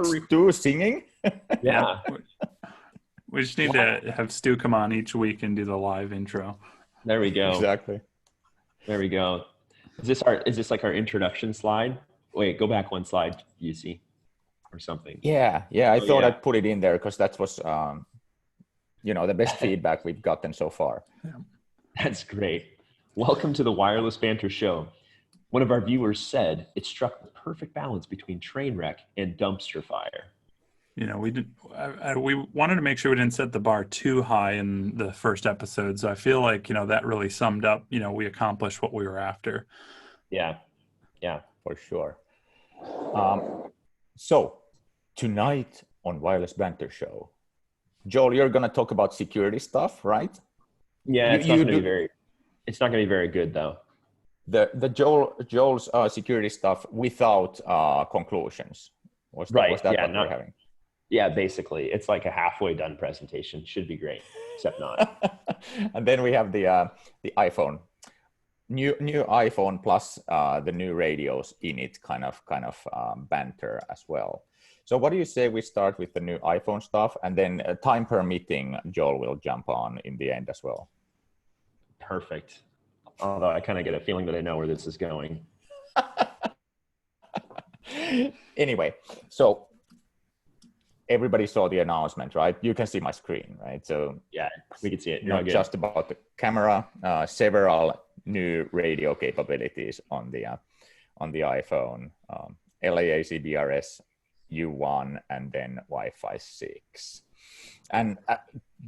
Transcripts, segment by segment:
Stu singing? Yeah. We just need to have Stu come on each week and do the live intro. There we go. Exactly. There we go. Is this like our introduction slide? Wait, go back one slide, Jussi, or something. Yeah. I thought I'd put it in there because that was, the best feedback we've gotten so far. Yeah. That's great. Welcome to the Wireless Banter Show. One of our viewers said it struck the perfect balance between train wreck and dumpster fire. We wanted to make sure we didn't set the bar too high in the first episode. So I feel like, that really summed up, we accomplished what we were after. Yeah, for sure. So tonight on Wireless Banter Show, Joel, you're going to talk about security stuff, right? Yeah, it's not going to be very good though. The Joel's security stuff without conclusions. Was that what we're having? Yeah, basically, it's like a halfway done presentation. Should be great, except not. And then we have the iPhone, new iPhone plus the new radios in it, kind of banter as well. So what do you say we start with the new iPhone stuff, and then time permitting, Joel will jump on in the end as well. Perfect. Although I kind of get a feeling that I know where this is going. Anyway, so everybody saw the announcement, right? You can see my screen, right? So yeah, we can see it. Not just about the camera, several new radio capabilities on the iPhone, LAA, CBRS, U1, and then Wi-Fi 6. And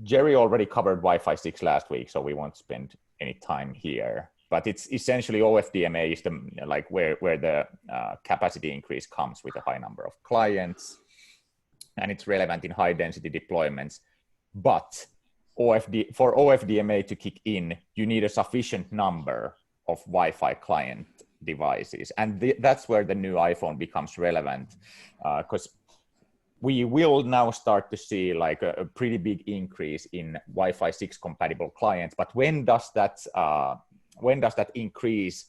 Jerry already covered Wi-Fi 6 last week, so we won't spend any time here. But it's essentially OFDMA is where the capacity increase comes with a high number of clients, and it's relevant in high density deployments. But for OFDMA to kick in, you need a sufficient number of Wi-Fi client devices, and that's where the new iPhone becomes relevant, because we will now start to see like a pretty big increase in Wi-Fi 6 compatible clients. But when does that increase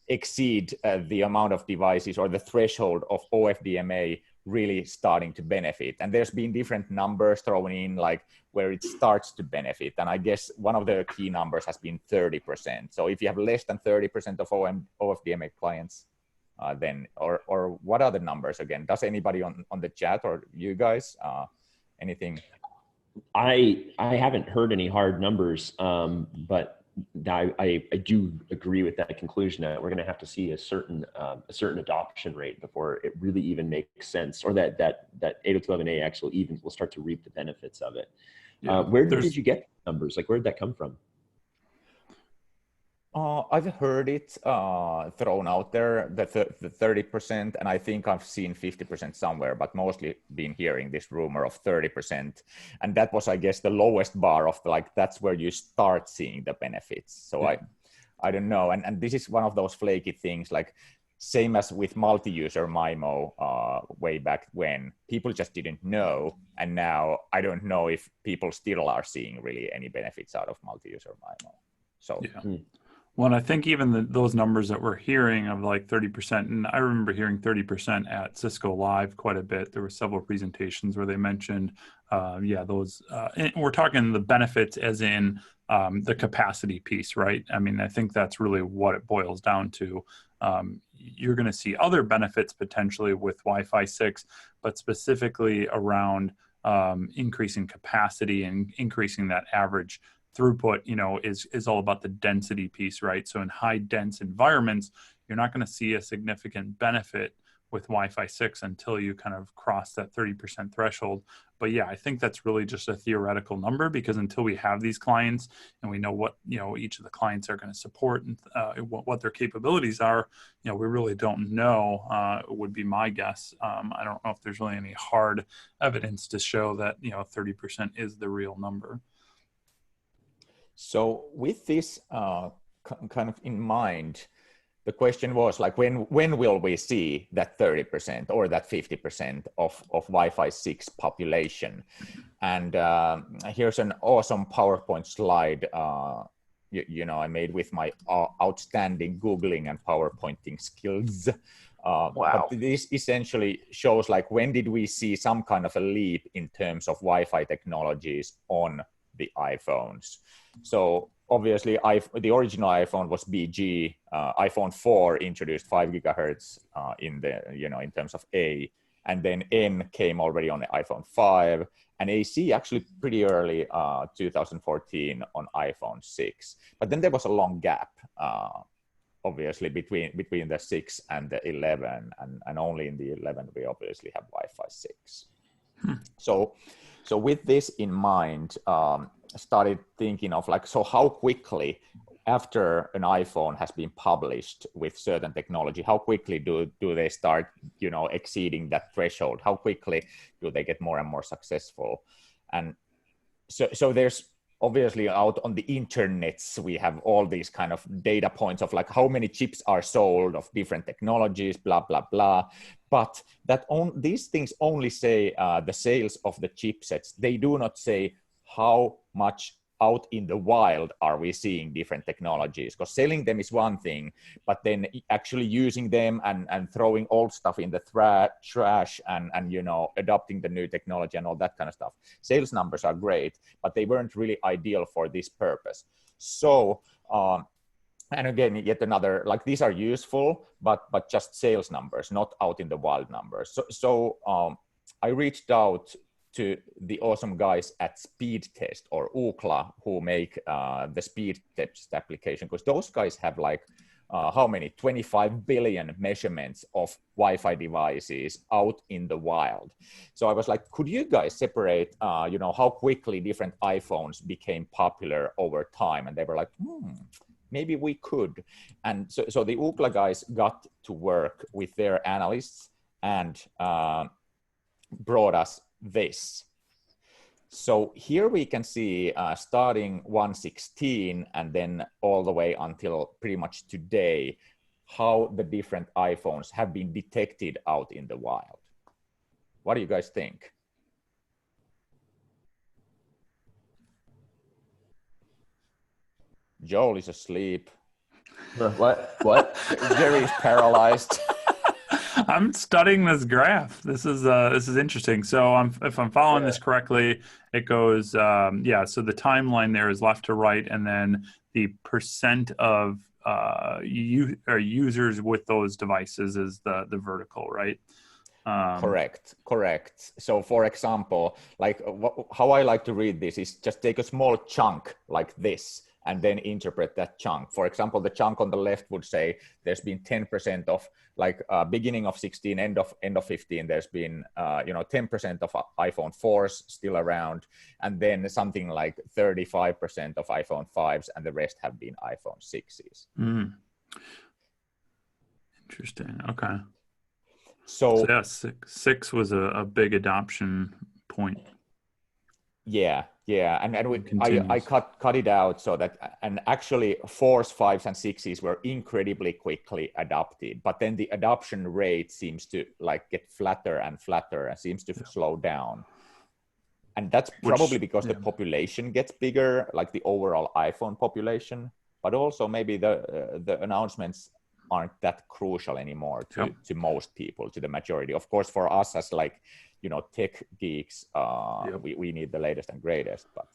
exceed the amount of devices or the threshold of OFDMA really starting to benefit? And there's been different numbers thrown in, like where it starts to benefit. And I guess one of the key numbers has been 30%. So if you have less than 30% of OFDMA clients, then, or what are the numbers again? Does anybody on the chat or you guys, anything? I haven't heard any hard numbers, but I do agree with that conclusion that we're going to have to see a certain adoption rate before it really even makes sense, or that 802.11a actually even will start to reap the benefits of it. Yeah, where did you get numbers? Like, where did that come from? I've heard it thrown out there, the 30%, and I think I've seen 50% somewhere, but mostly been hearing this rumor of 30%. And that was, I guess, the lowest bar of that's where you start seeing the benefits. So yeah. I don't know. And this is one of those flaky things, like same as with multi-user MIMO way back when. People just didn't know. And now I don't know if people still are seeing really any benefits out of multi-user MIMO. So. Yeah. Well, and I think even those numbers that we're hearing of like 30%, and I remember hearing 30% at Cisco Live quite a bit. There were several presentations where they mentioned, those, and we're talking the benefits as in the capacity piece, right? I mean, I think that's really what it boils down to. You're going to see other benefits potentially with Wi-Fi 6, but specifically around increasing capacity and increasing that average throughput, is all about the density piece, right? So in high dense environments, you're not going to see a significant benefit with Wi-Fi 6 until you kind of cross that 30% threshold. But yeah, I think that's really just a theoretical number, because until we have these clients and we know what, each of the clients are going to support and what their capabilities are, we really don't know, would be my guess. I don't know if there's really any hard evidence to show that, 30% is the real number. So with this kind of in mind, the question was like, when will we see that 30% or that 50% of Wi-Fi 6 population? And here's an awesome PowerPoint slide, I made with my outstanding Googling and PowerPointing skills. Wow. But this essentially shows like when did we see some kind of a leap in terms of Wi-Fi technologies on the iPhones. So obviously the original iPhone was BG. iPhone 4 introduced 5 gigahertz in terms of A, and then N came already on the iPhone 5, and AC actually pretty early 2014 on iPhone 6. But then there was a long gap obviously between the 6 and the 11, and only in the 11 we obviously have Wi-Fi 6. So with this in mind, started thinking of like, so how quickly after an iPhone has been published with certain technology, how quickly do they start, exceeding that threshold? How quickly do they get more and more successful? And so there's obviously out on the internets, we have all these kind of data points of like how many chips are sold of different technologies, blah, blah, blah. But these things only say the sales of the chipsets. They do not say how much out in the wild are we seeing different technologies, because selling them is one thing, but then actually using them and throwing old stuff in the trash and adopting the new technology and all that kind of stuff. Sales numbers are great, but they weren't really ideal for this purpose. So and again, yet another, like these are useful, but just sales numbers, not out in the wild numbers. So I reached out to the awesome guys at Speed Test or Ookla, who make the Speed Test application, because those guys have like how many 25 billion measurements of Wi-Fi devices out in the wild. So I was like, could you guys separate how quickly different iPhones became popular over time? And they were like, maybe we could. And so the Ookla guys got to work with their analysts and brought us this. So here we can see starting 116 and then all the way until pretty much today, how the different iPhones have been detected out in the wild. What do you guys think? Joel is asleep. What? Jerry's paralyzed. I'm studying this graph. This is interesting. So if I'm following this correctly, it goes so the timeline there is left to right, and then the percent of users with those devices is the vertical, right? Correct. So for example, like how I like to read this is just take a small chunk like this and then interpret that chunk. For example, the chunk on the left would say there's been 10% of like beginning of 16, end of 15, there's been 10% of iPhone 4s still around, and then something like 35% of iPhone 5s, and the rest have been iPhone 6s. Interesting. Okay. So yeah, six was a big adoption point. Yeah, and I cut it out so that, and actually 4s, 5s, and 6s were incredibly quickly adopted, but then the adoption rate seems to like get flatter and flatter and seems to slow down. And that's probably because the population gets bigger, like the overall iPhone population, but also maybe the announcements aren't that crucial anymore to most people, to the majority. Of course, for us as like, tech geeks, we need the latest and greatest. But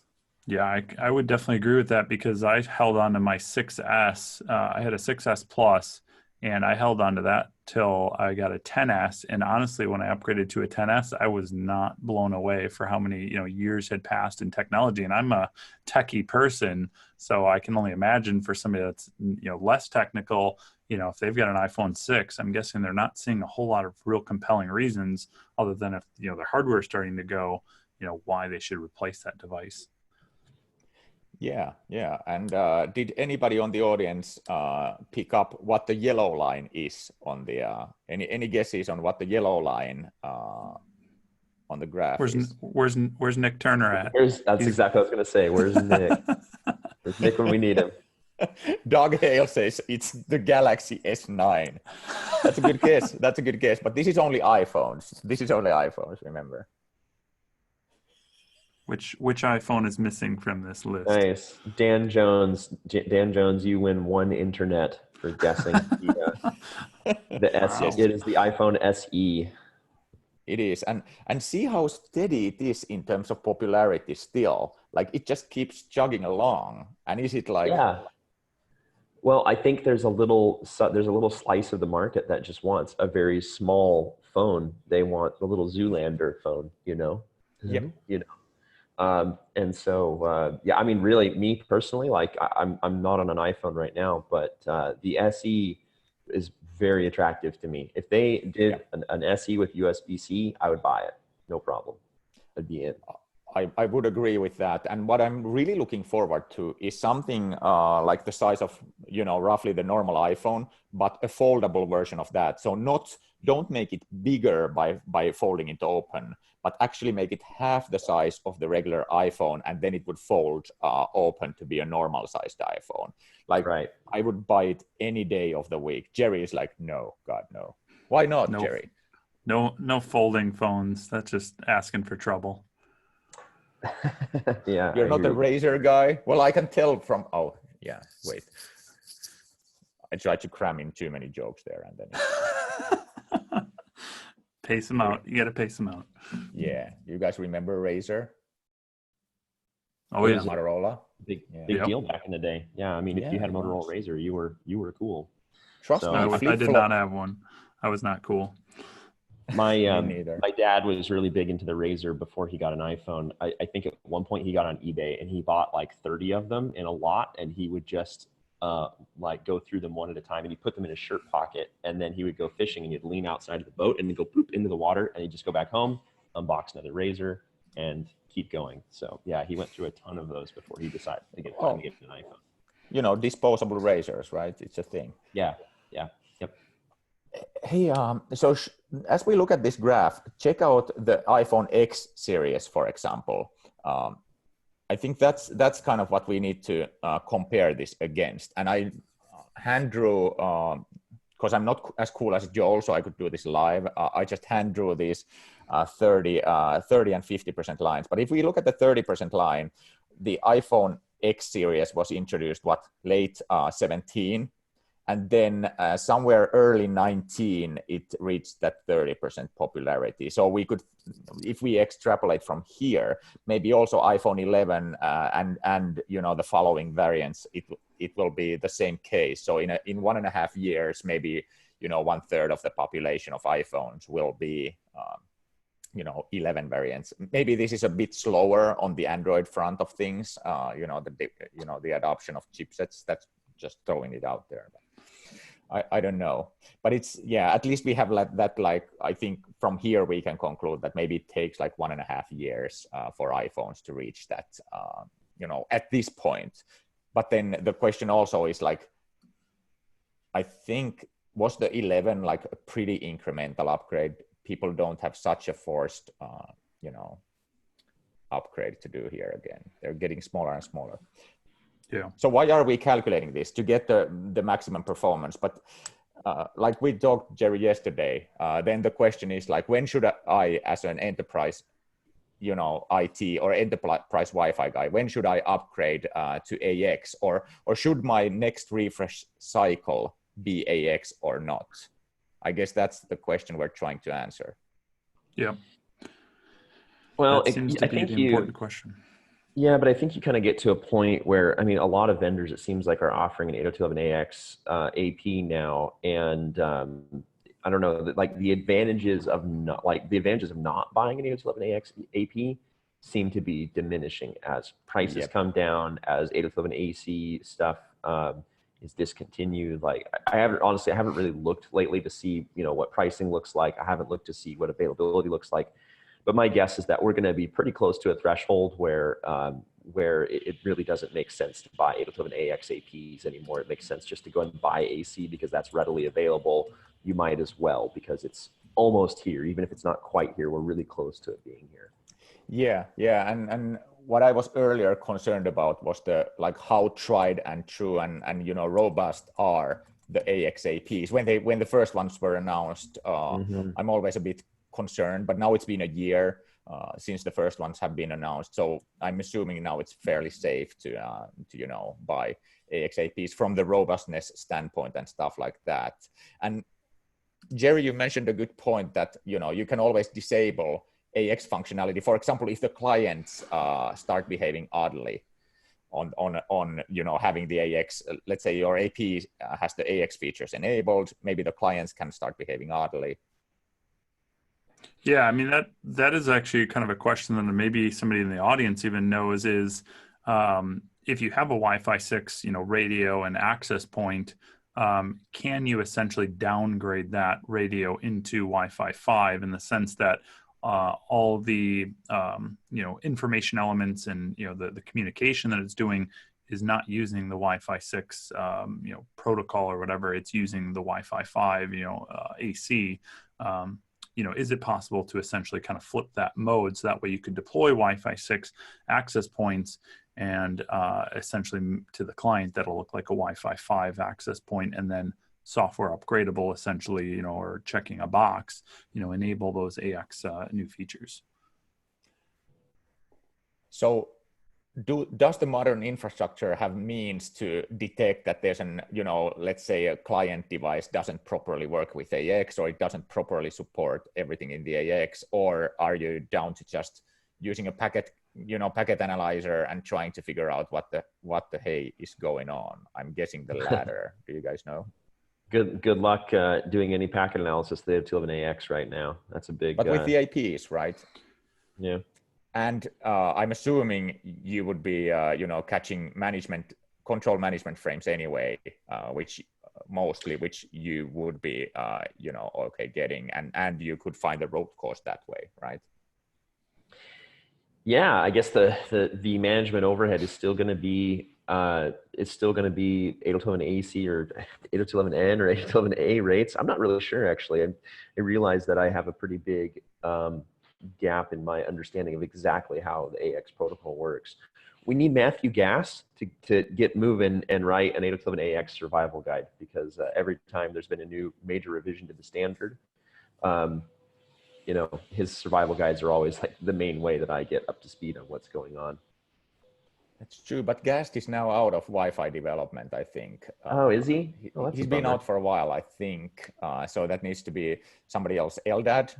yeah, I would definitely agree with that, because I held on to my 6S. I had a 6S Plus, and I held on to that till I got a 10S. And honestly, when I upgraded to a 10S, I was not blown away for how many years had passed in technology. And I'm a techie person, so I can only imagine for somebody that's less technical. If they've got an iPhone 6, I'm guessing they're not seeing a whole lot of real compelling reasons, other than if their hardware is starting to go, why they should replace that device. Yeah. And did anybody on the audience pick up what the yellow line is on the any guesses on what the yellow line on the graph is? Where's Nick Turner at? That's exactly what I was going to say. Where's Nick? Where's Nick when we need him? Doug Hale says it's the Galaxy S9. That's a good guess. But this is only iPhones. Remember. Which iPhone is missing from this list? Nice. Dan Jones, you win one internet. for guessing. The S. Wow. It is the iPhone SE. It is, and see how steady it is in terms of popularity still. Like it just keeps chugging along. And is it like? Yeah. Well, I think there's a little slice of the market that just wants a very small phone. They want the little Zoolander phone, you know. Yep. You know. And so yeah, I mean, really, me personally, like I'm not on an iPhone right now, but the SE is very attractive to me. If they did an SE with USB-C, I would buy it, no problem. I'd be in. I would agree with that. And what I'm really looking forward to is something like the size of, you know, roughly the normal iPhone, but a foldable version of that. So don't make it bigger by folding it open, but actually make it half the size of the regular iPhone, and then it would fold open to be a normal sized iPhone. Like, right. I would buy it any day of the week. Jerry is like, no, God, no. Why not, no, Jerry? No folding phones. That's just asking for trouble. Yeah, you're not a Razer guy. Well, I can tell from. Oh, yeah. Wait, I tried to cram in too many jokes there, and then pace them out. You got to pace them out. Yeah, you guys remember Razer? Oh yeah, Motorola. Big deal back in the day. Yeah, I mean, if you had a Motorola Razer, you were cool. Trust me, I did not have one. I was not cool. My dad was really big into the Razer before he got an iPhone. I think at one point he got on eBay and he bought like 30 of them in a lot, and he would just like go through them one at a time, and he'd put them in his shirt pocket, and then he would go fishing and he'd lean outside of the boat and then go poop into the water, and he'd just go back home, unbox another Razer, and keep going. So yeah, he went through a ton of those before he decided to get an iPhone. You know, disposable Razers, right? It's a thing. Yeah. Hey, so as we look at this graph, check out the iPhone X series, for example. I think that's kind of what we need to compare this against. And I hand drew, because I'm not as cool as Joel, so I could do this live. I just hand drew these 30 and 50% lines. But if we look at the 30% line, the iPhone X series was introduced, late 17. And then somewhere early 19, it reached that 30% popularity. So we could, if we extrapolate from here, maybe also iPhone 11 and you know the following variants, it will be the same case. So in 1.5 years, maybe 1/3 of the population of iPhones will be 11 variants. Maybe this is a bit slower on the Android front of things. The adoption of chipsets. That's just throwing it out there. I don't know, but at least we have I think from here we can conclude that maybe it takes like 1.5 years for iPhones to reach that, at this point. But then the question also is like, I think, was the 11 like a pretty incremental upgrade? People don't have such a forced, upgrade to do here again. They're getting smaller and smaller. Yeah. So why are we calculating this? To get the maximum performance. But like we talked, Jerry, yesterday, then the question is like, when should I, as an enterprise, IT or enterprise Wi-Fi guy, when should I upgrade to AX, or should my next refresh cycle be AX or not? I guess that's the question we're trying to answer. Yeah. Well, that seems to be the important question. Yeah, but I think you kind of get to a point where, I mean, a lot of vendors, it seems like, are offering an 802.11ax AP now, and I don't know, like the advantages of not buying an 802.11ax AP seem to be diminishing as prices come down, as 802.11ac stuff is discontinued. Like I haven't really looked lately to see what pricing looks like. I haven't looked to see what availability looks like. But my guess is that we're going to be pretty close to a threshold where it really doesn't make sense to buy 802.11ax APs anymore. It makes sense just to go and buy AC because that's readily available. You might as well, because it's almost here. Even if it's not quite here, we're really close to it being here. Yeah. And what I was earlier concerned about was how tried and true and robust are the AX APs. When the first ones were announced, I'm always a bit concerned, but now it's been a year. since the first ones have been announced. So I'm assuming now it's fairly safe to buy AXAPs from the robustness standpoint and stuff like that. And Jerry, you mentioned a good point that you can always disable AX functionality. For example, if the clients start behaving oddly on having the AX, let's say your AP has the AX features enabled, maybe the clients can start behaving oddly. Yeah, I mean that is actually kind of a question that maybe somebody in the audience even knows is if you have a Wi-Fi 6, radio and access point, can you essentially downgrade that radio into Wi-Fi 5 in the sense that all the information elements and the communication that it's doing is not using the Wi-Fi 6 protocol or whatever, it's using the Wi-Fi 5 AC. Is it possible to essentially kind of flip that mode so that way you could deploy Wi-Fi 6 access points and essentially to the client that'll look like a Wi-Fi 5 access point, and then software upgradable essentially, or checking a box, enable those AX new features. So does the modern infrastructure have means to detect that there's let's say a client device doesn't properly work with AX, or it doesn't properly support everything in the AX, or are you down to just using a packet analyzer and trying to figure out what the hey is going on? I'm guessing the latter. Do you guys know? Good luck doing any packet analysis they have to have an AX right now. That's a big. But with the APs, right? Yeah. And I'm assuming you would be, catching control management frames anyway, which you would be, getting, and you could find the root cause that way, right? Yeah, I guess the management overhead is still going to be 802.11 AC or 802.11n or 802.11a rates. I'm not really sure actually. I realize that I have a pretty big gap in my understanding of exactly how the AX protocol works. We need Matthew Gass to get moving and write an 802.11ax survival guide, because every time there's been a new major revision to the standard, his survival guides are always like the main way that I get up to speed on what's going on. That's true, but Gast is now out of Wi-Fi development, I think. Oh, is he? He's been out for a while, I think. So that needs to be somebody else. Eldad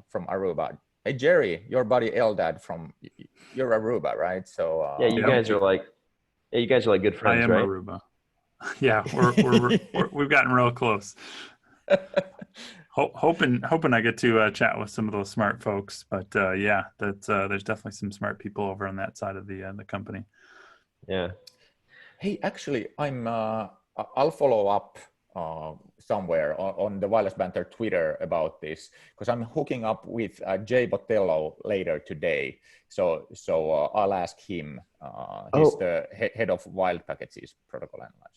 from Aruba. Hey, Jerry, your buddy Eldad you're Aruba, right? So yeah, you guys are like good friends, I am right? Aruba. Yeah, we've gotten real close. Hoping I get to chat with some of those smart folks, but yeah, there's definitely some smart people over on that side of the company. Yeah. Hey, actually, I'll follow up somewhere on the Wireless Banter Twitter about this, because I'm hooking up with Jay Botello later today. So I'll ask him. He's the head of Wild Packets protocol analyzer.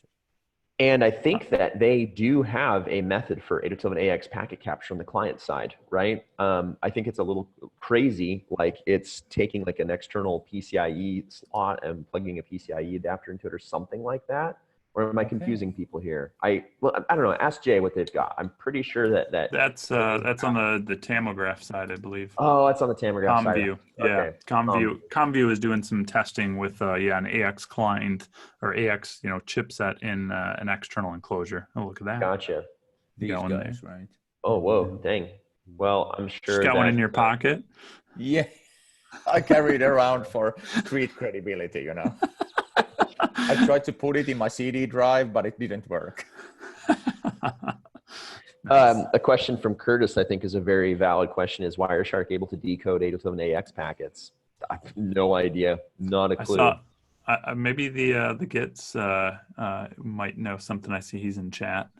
And I think that they do have a method for 802.11ax packet capture on the client side, right? I think it's a little crazy, like it's taking like an external PCIe slot and plugging a PCIe adapter into it or something like that. Or am I confusing people here? I don't know. Ask Jay what they've got. I'm pretty sure that's on the Tamograph side, I believe. Oh, that's on the Tamograph side. ComView, yeah. Okay. ComView is doing some testing with an AX client or AX chipset in an external enclosure. Oh, look at that. Gotcha. These guys, right? Oh, whoa, dang. Well, I'm sure. Just got one in your pocket. Yeah, I carry it around for street credibility, I tried to put it in my CD drive, but it didn't work. A question from Curtis, I think, is a very valid question. Is Wireshark able to decode 802.11ax packets? I have no idea. Not a clue. Maybe the Gits might know something. I see he's in chat.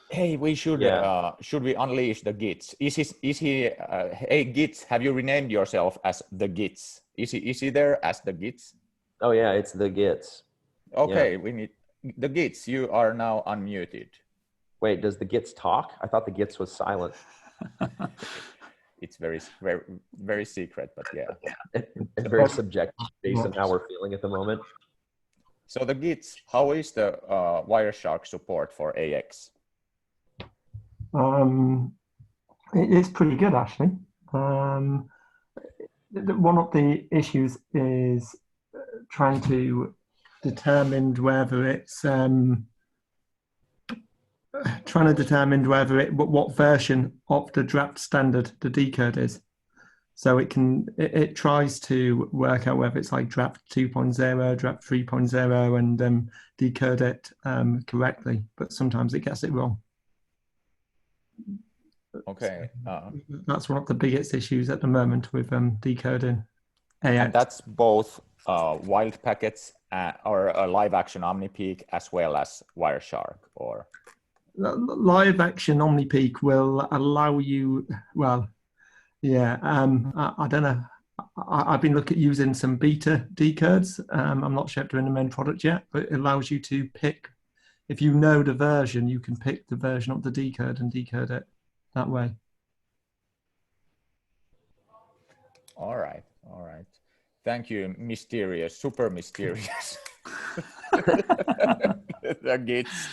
Hey, we should we unleash the Gits? Is he? Hey, Gits, have you renamed yourself as the Gits? Is he there as the Gits? Oh yeah, it's the Gits. Okay, yeah. We need the Gits. You are now unmuted. Wait, does the Gits talk? I thought the Gits was silent. It's very, very, very secret, but yeah. It's very subjective based on how we're feeling at the moment. So the Gits, how is the Wireshark support for AX? It's pretty good, actually. one of the issues is trying to determine whether it's what version of the draft standard the decode is. So it tries to work out whether it's like draft 2.0, draft 3.0, and decode it correctly, but sometimes it gets it wrong. Okay. That's one of the biggest issues at the moment with decoding AX. And that's both wild packets or a live action OmniPeak as well as Wireshark, or live action OmniPeak will allow you. Well, yeah. I don't know. I've been looking at using some beta decodes. I'm not sure if they're in the main product yet, but it allows you to pick. If you know the version, you can pick the version of the decode and decode it that way. All right. Thank you, mysterious, super mysterious. The geeks.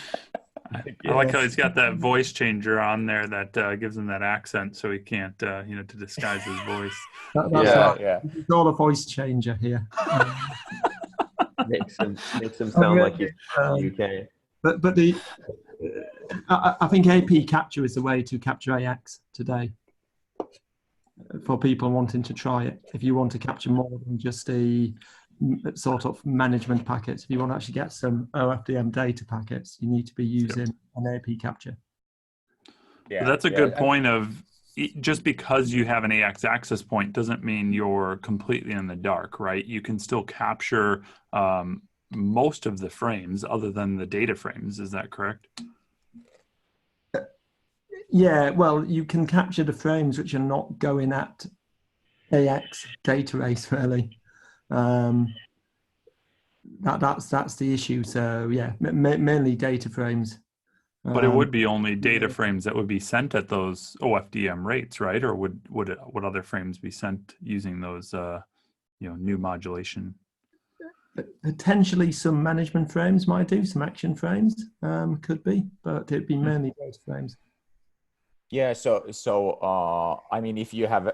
I like how he's got that voice changer on there that gives him that accent, so he can't, to disguise his voice. It's all a voice changer here. Makes him sound like he's from the UK. But I think AP capture is the way to capture AX today. For people wanting to try it, if you want to capture more than just a sort of management packets, if you want to actually get some OFDM data packets, you need to be using an AP capture. Yeah, that's a good point. Of just because you have an AX access point doesn't mean you're completely in the dark, right? You can still capture most of the frames other than the data frames. Is that correct? Yeah, well, you can capture the frames which are not going at AX data race, really. That's the issue. So yeah, mainly data frames. But it would be only data frames that would be sent at those OFDM rates, right? Or would other frames be sent using those new modulation? Potentially some management frames might do, some action frames could be, but it'd be mainly data frames. Yeah, so I mean, if you have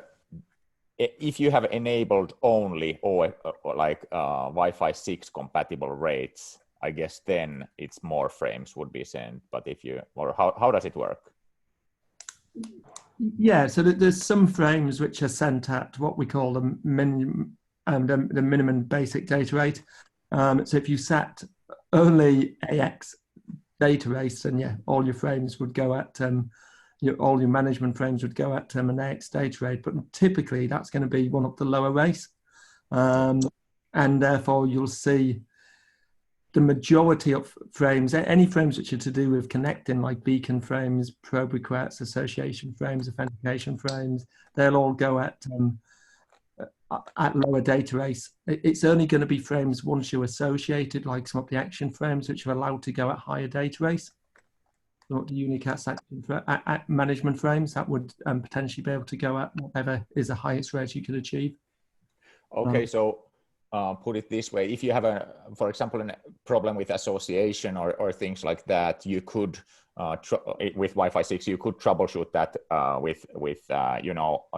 enabled only Wi-Fi 6 compatible rates, I guess then it's more frames would be sent. But how does it work? Yeah, so there's some frames which are sent at what we call the minimum basic data rate. So if you set only AX data rates, then all your frames would go at all your management frames would go at an AX data rate, but typically that's going to be one of the lower rates. And therefore you'll see the majority of frames, any frames which are to do with connecting, like beacon frames, probe requests, association frames, authentication frames, they'll all go at lower data rates. It's only going to be frames once you're associated, like some of the action frames, which are allowed to go at higher data rates. The unicast action management frames that would potentially be able to go at whatever is the highest rate you could achieve. Okay, so put it this way: if you have for example, a problem with association or things like that, you could with Wi-Fi 6, you could troubleshoot that with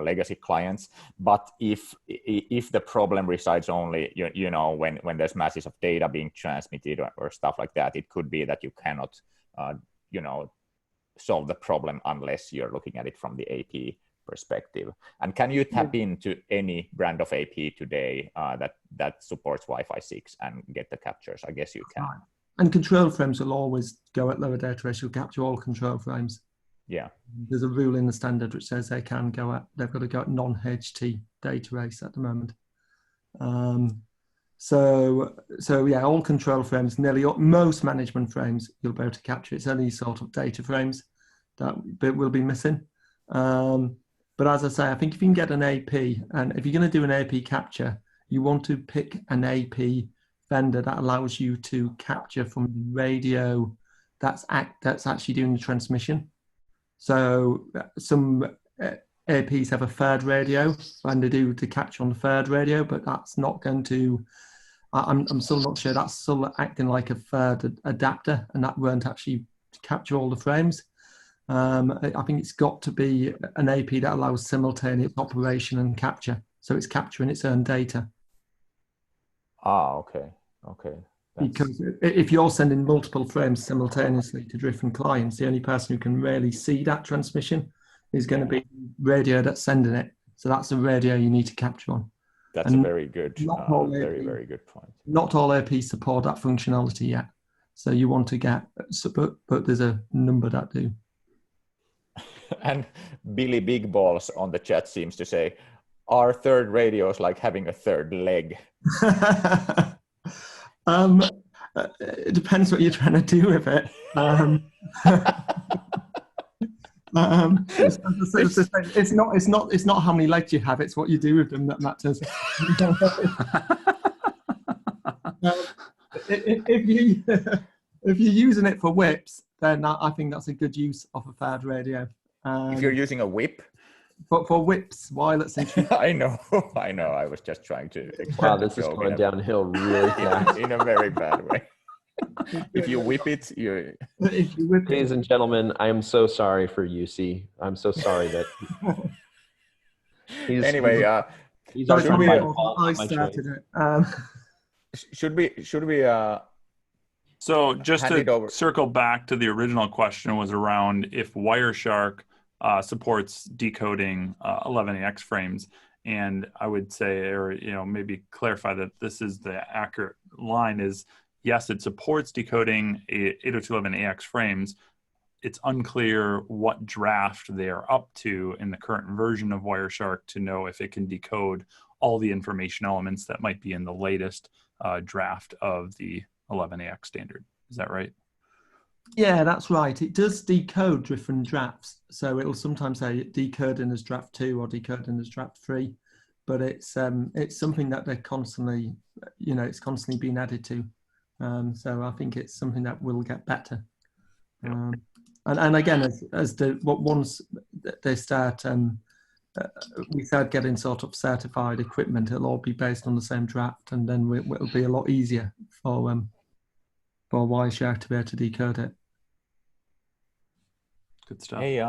legacy clients. But if the problem resides only when there's masses of data being transmitted or stuff like that, it could be that you cannot solve the problem unless you're looking at it from the AP perspective. And can you tap into any brand of AP today that supports Wi-Fi 6 and get the captures? I guess you can. And control frames will always go at lower data rates. You'll capture all control frames. Yeah. There's a rule in the standard which says they've got to go at non-HT data race at the moment. So yeah, all control frames, most management frames, you'll be able to capture. It's only sort of data frames that bit will be missing. But as I say, I think if you can get an AP, and if you're going to do an AP capture, you want to pick an AP vendor that allows you to capture from the radio that's actually doing the transmission. So some APs have a third radio, and they do to capture on the third radio, but that's not going to. I'm still not sure. That's still acting like a third adapter, and that won't actually capture all the frames. I think it's got to be an AP that allows simultaneous operation and capture. so it's capturing its own data. Okay. Because if you're sending multiple frames simultaneously to different clients, the only person who can really see that transmission is going to be the radio that's sending it. So that's the radio you need to capture on. That's And a very good, very good point. Not all APs support that functionality yet. So you want to get, but there's a number that do. And Billy Big Balls on the chat seems to say, are third radios like having a third leg? It depends what you're trying to do with it. It's not how many legs you have, it's what you do with them that matters. If you're using it for whips, then I think that's a good use of a third radio. If you're using a whip? For whips, wireless and I know. I was just trying to. Wow, this is going downhill really fast. In a very bad way. If you whip it, you. Ladies and gentlemen, I am so sorry for Jussi. I'm so sorry that. Anyway, he's I started it. Should we? So just to circle back to the original question was around if Wireshark supports decoding 11AX frames, and I would say, or maybe clarify that this is the accurate line is yes, it supports decoding 802.11ax frames. It's unclear what draft they are up to in the current version of Wireshark to know if it can decode all the information elements that might be in the latest draft of the 11AX standard. Is that right? Yeah, that's right. It does decode different drafts. So it'll sometimes say decoding as draft 2 or decoding as draft 3. But it's something that they're constantly, it's constantly being added to. So I think it's something that will get better. And again, once they start, we start getting sort of certified equipment, it'll all be based on the same draft, and then it'll be a lot easier for Wireshark to be able to decode it. Good stuff. Hey,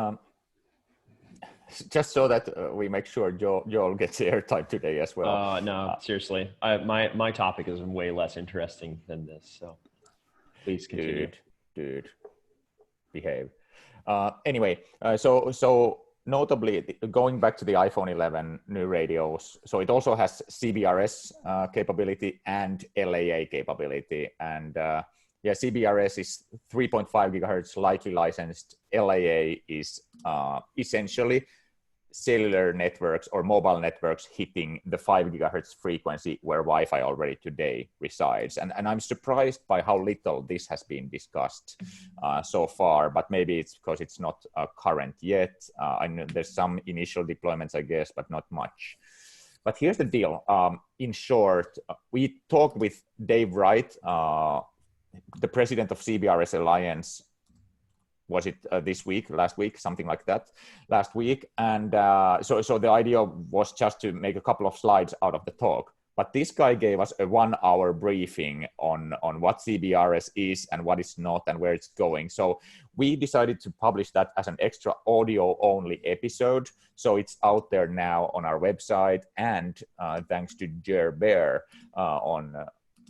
just so that we make sure Joel gets airtime today as well. No, seriously. My topic is way less interesting than this, so please continue. Dude, behave. Anyway, so notably, going back to the iPhone 11 new radios, so it also has CBRS capability and LAA capability, and CBRS is 3.5 gigahertz lightly licensed. LAA is essentially cellular networks or mobile networks hitting the 5 gigahertz frequency where Wi-Fi already today resides. And I'm surprised by how little this has been discussed so far, but maybe it's because it's not current yet. I know there's some initial deployments, I guess, but not much. But here's the deal. In short, we talked with Dave Wright, the president of CBRS Alliance. Was it last week, something like that, last week? And so the idea was just to make a couple of slides out of the talk. But this guy gave us a 1 hour briefing on what CBRS is and what it's not and where it's going. So we decided to publish that as an extra audio only episode. So it's out there now on our website, and thanks to Jer Bear on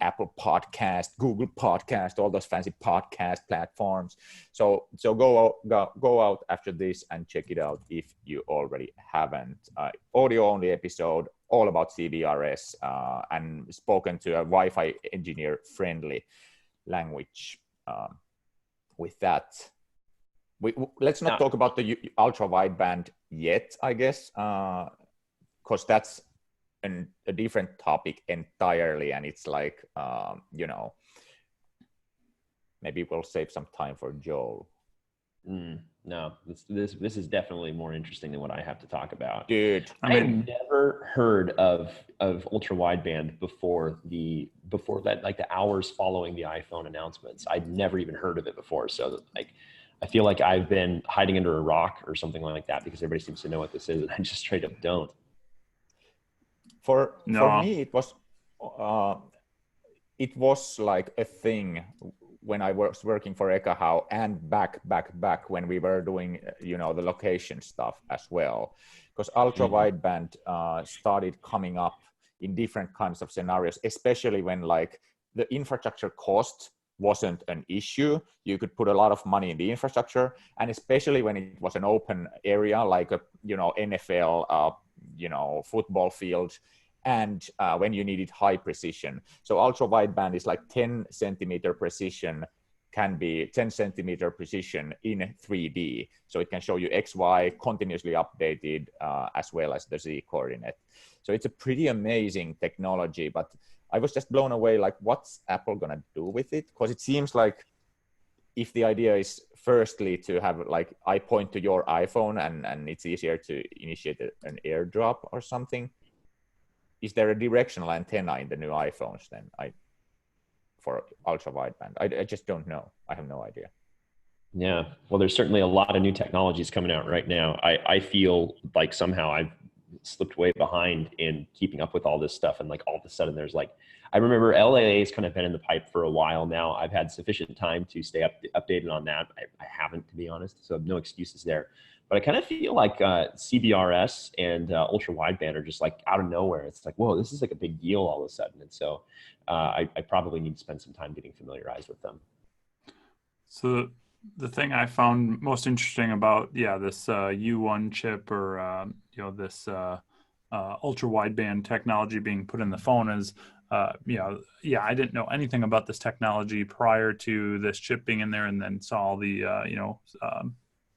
Apple Podcast, Google Podcast, all those fancy podcast platforms. So go out after this and check it out if you already haven't. Audio only episode, all about CBRS, and spoken to a Wi-Fi engineer friendly language. With that, let's not talk about the ultra wideband yet, I guess, because that's a different topic entirely, and it's like maybe we'll save some time for Joel. No, this is definitely more interesting than what I have to talk about. Dude, I've never heard of ultra wideband before that, like the hours following the iPhone announcements. I'd never even heard of it before. So I feel like I've been hiding under a rock or something like that, because everybody seems to know what this is, and I just straight up don't. For me, it was like a thing when I was working for Ekahau, and back when we were doing the location stuff as well, because ultra wideband started coming up in different kinds of scenarios, especially when like the infrastructure cost wasn't an issue. You could put a lot of money in the infrastructure, and especially when it was an open area like a NFL football field, and when you needed high precision. So ultra wideband is like 10 centimeter precision, can be 10 centimeter precision in 3D. So it can show you XY continuously updated as well as the Z coordinate. So it's a pretty amazing technology, but I was just blown away, like what's Apple gonna do with it? Because it seems like if the idea is firstly to have like, I point to your iPhone and it's easier to initiate an AirDrop or something. Is there a directional antenna in the new iPhones then for ultra wideband? I just don't know. I have no idea. Yeah, well, there's certainly a lot of new technologies coming out right now. I feel like somehow I've slipped way behind in keeping up with all this stuff. And like all of a sudden there's like, I remember LAA has kind of been in the pipe for a while now. I've had sufficient time to stay updated on that. I haven't, to be honest, so no excuses there. But I kind of feel like CBRS and ultra wideband are just like out of nowhere. It's like, whoa, this is like a big deal all of a sudden. And so I probably need to spend some time getting familiarized with them. So the thing I found most interesting about, this U1 chip or, this ultra wideband technology being put in the phone is, I didn't know anything about this technology prior to this chip being in there, and then saw all the,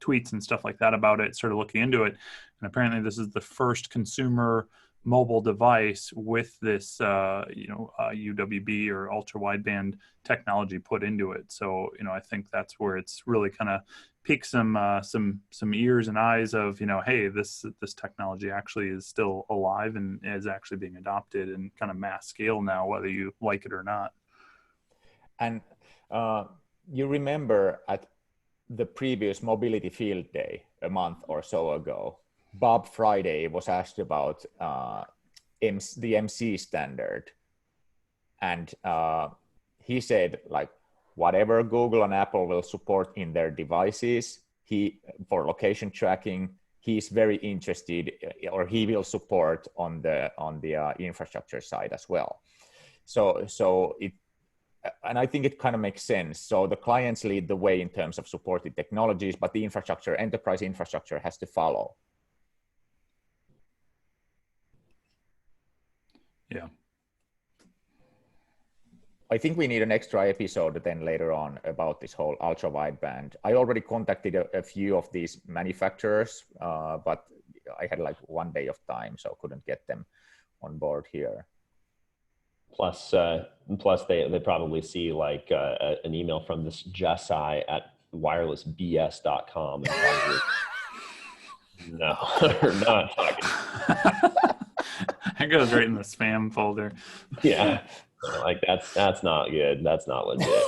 tweets and stuff like that about it, started looking into it. And apparently this is the first consumer mobile device with this, UWB or ultra wideband technology put into it. So, I think that's where it's really kind of piqued some ears and eyes of, hey, this technology actually is still alive and is actually being adopted in kind of mass scale now, whether you like it or not. And you remember at the previous Mobility Field Day a month or so ago, Bob Friday was asked about the MC standard. And he said, like, whatever Google and Apple will support in their devices, for location tracking, he's very interested, or he will support on the infrastructure side as well. So it, and I think it kind of makes sense. So the clients lead the way in terms of supported technologies, but the infrastructure, enterprise infrastructure, has to follow. Yeah. I think we need an extra episode then later on about this whole ultra wideband. I already contacted a few of these manufacturers, but I had like 1 day of time, so couldn't get them on board here. Plus they probably see like an email from this Jussi at wirelessbs.com. And probably, no, we're not talking. It goes right in the spam folder. Yeah, like that's not good. That's not legit.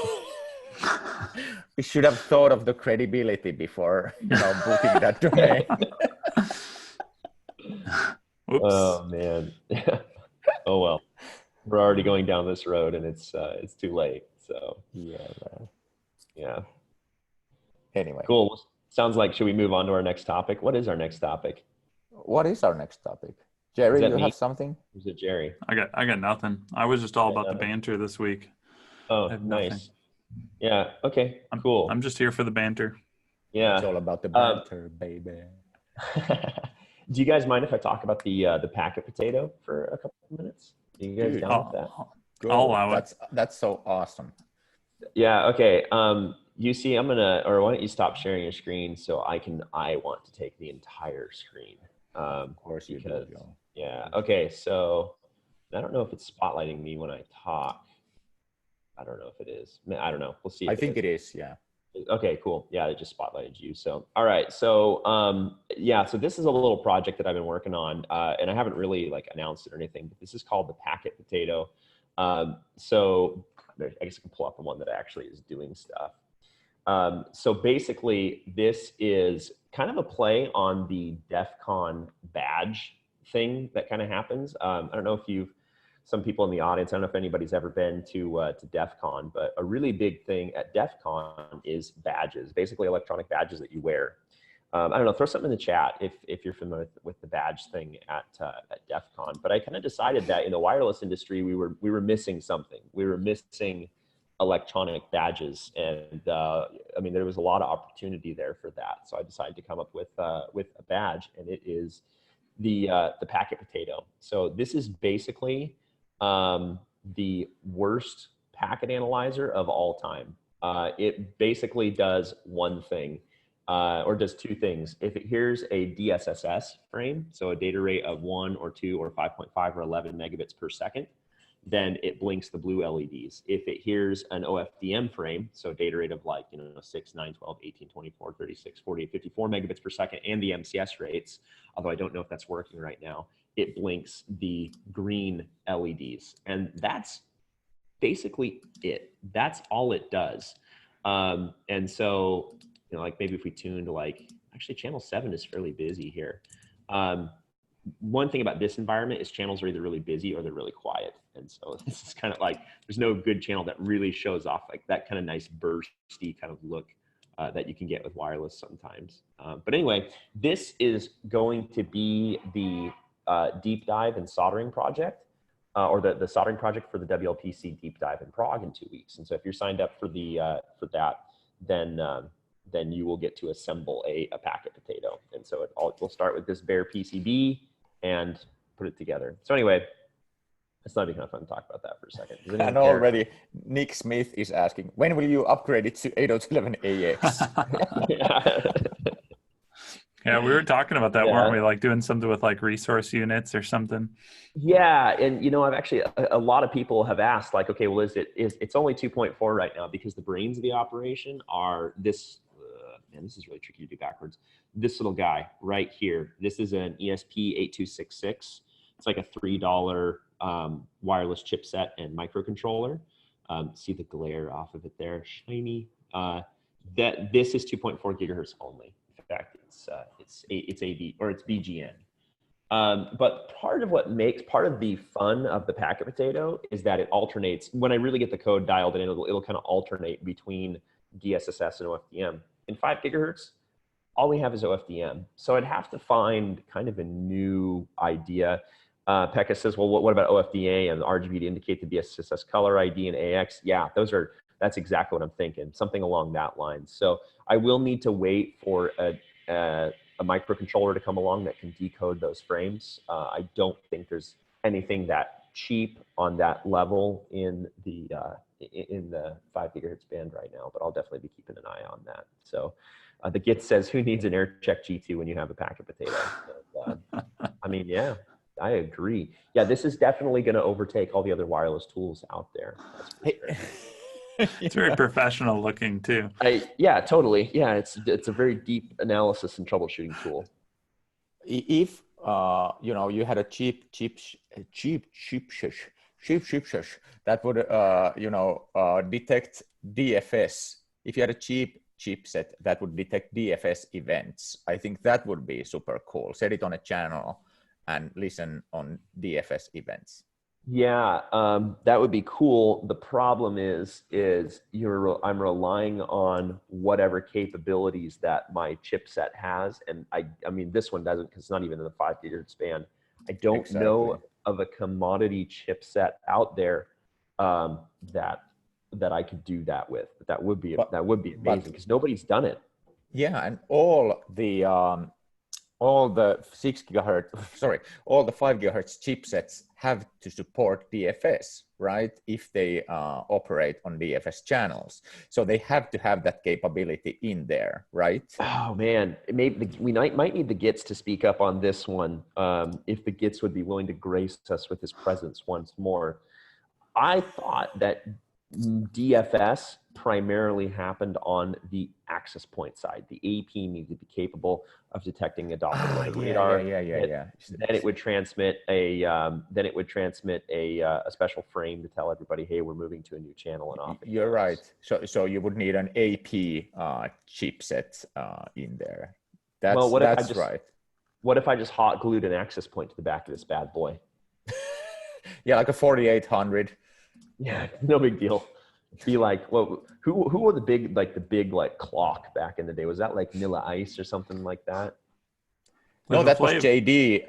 We should have thought of the credibility before, booking that domain. Oops. Oh man. Oh well. We're already going down this road, and it's too late. So yeah. Anyway, cool. Sounds like, should we move on to our next topic? What is our next topic? What is our next topic? Jerry, you have something? Is it Jerry? I got nothing. I was just all about the banter this week. Oh, nice. Yeah. Okay. Cool. I'm just here for the banter. Yeah. It's all about the banter, baby. Do you guys mind if I talk about the packet potato for a couple of minutes? Are you guys down with that? I'll allow it. That's so awesome. Yeah. Okay. Jussi, or why don't you stop sharing your screen so I want to take the entire screen. Of course you do, Joe. Yeah. Okay. So I don't know if it's spotlighting me when I talk. I don't know if it is. I don't know. We'll see. I think it is. Yeah. Okay, cool. Yeah, it just spotlighted you. So, all right. So, so this is a little project that I've been working on, and I haven't really like announced it or anything, but this is called the packet potato. So I guess I can pull up the one that actually is doing stuff. So basically this is kind of a play on the DEF CON badge thing that kind of happens. I don't know if some people in the audience, I don't know if anybody's ever been to DEF CON, but a really big thing at DEF CON is badges, basically electronic badges that you wear. I don't know, throw something in the chat if you're familiar with the badge thing at DEF CON. But I kind of decided that in the wireless industry, we were missing something. We were missing electronic badges, and I mean, there was a lot of opportunity there for that. So I decided to come up with a badge, and it is the packet potato. So this is basically the worst packet analyzer of all time. It basically does one thing, or does two things. If it hears a DSSS frame, so a data rate of 1 or 2 or 5.5 or 11 megabits per second, then it blinks the blue LEDs. If it hears an OFDM frame, so data rate of like, 6, 9, 12, 18, 24, 36, 48, 54 megabits per second, and the MCS rates, although I don't know if that's working right now, it blinks the green LEDs. And that's basically it. That's all it does. And so, like maybe if we tune to like, actually channel 7 is fairly busy here. One thing about this environment is channels are either really busy or they're really quiet. And so this is kind of like, there's no good channel that really shows off like that kind of nice bursty kind of look that you can get with wireless sometimes. But anyway, this is going to be the deep dive and soldering project, or the soldering project for the WLPC deep dive in Prague in 2 weeks. And so if you're signed up for that, then you will get to assemble a packet potato. And so we'll start with this bare PCB and put it together. So anyway, it's not even kind of fun to talk about that for a second. And already Nick Smith is asking, when will you upgrade it to 802.11ax? Yeah, we were talking about that, weren't we? Like doing something with like resource units or something. Yeah, and I've actually, a lot of people have asked like, okay, well, it's only 2.4 right now because the brains of the operation are this, man, this is really tricky to do backwards. This little guy right here, this is an ESP8266. It's like a $3 wireless chipset and microcontroller. See the glare off of it there, shiny. This is 2.4 gigahertz only. In fact, it's AD, or it's BGN. But part of the fun of the packet potato is that it alternates. When I really get the code dialed in, it'll kind of alternate between DSSS and OFDM. In 5 gigahertz, all we have is OFDM. So I'd have to find kind of a new idea. Pekka says, well, what about OFDA and RGB to indicate the DSSS color ID and AX? Yeah, that's exactly what I'm thinking, something along that line. So I will need to wait for a microcontroller to come along that can decode those frames. I don't think there's anything that cheap on that level in the 5 gigahertz band right now, but I'll definitely be keeping an eye on that. So the Git says, who needs an AirCheck G2 when you have a packet potato? I mean, yeah, I agree. Yeah, this is definitely going to overtake all the other wireless tools out there. That's for sure. It's very professional looking too. Yeah, totally. Yeah, it's a very deep analysis and troubleshooting tool. If you had a cheap that would detect DFS. If you had a cheap chipset that would detect DFS events, I think that would be super cool. Set it on a channel and listen on DFS events. Yeah, that would be cool. The problem is I'm relying on whatever capabilities that my chipset has, and I mean this one doesn't because it's not even in the 5 gigahertz band. I don't know of a commodity chipset out there that I could do that with. But that would be amazing because nobody's done it. Yeah, and all the 6 gigahertz, all the 5 gigahertz chipsets have to support DFS, right? If they operate on DFS channels. So they have to have that capability in there, right? Oh man, maybe we might need the Gits to speak up on this one. If the Gits would be willing to grace us with his presence once more. I thought that DFS primarily happened on the access point side. The AP needed to be capable of detecting a Doppler radar. Yeah. Then it would transmit a special frame to tell everybody, hey, we're moving to a new channel and off. You're right. So you would need an AP chipset in there. That's right. What if I just hot glued an access point to the back of this bad boy? Yeah, like a 4800. Yeah, no big deal. be like, well, who were the big like clock back in the day? Was that like Nilla Ice or something like that? No, that was Flav. JD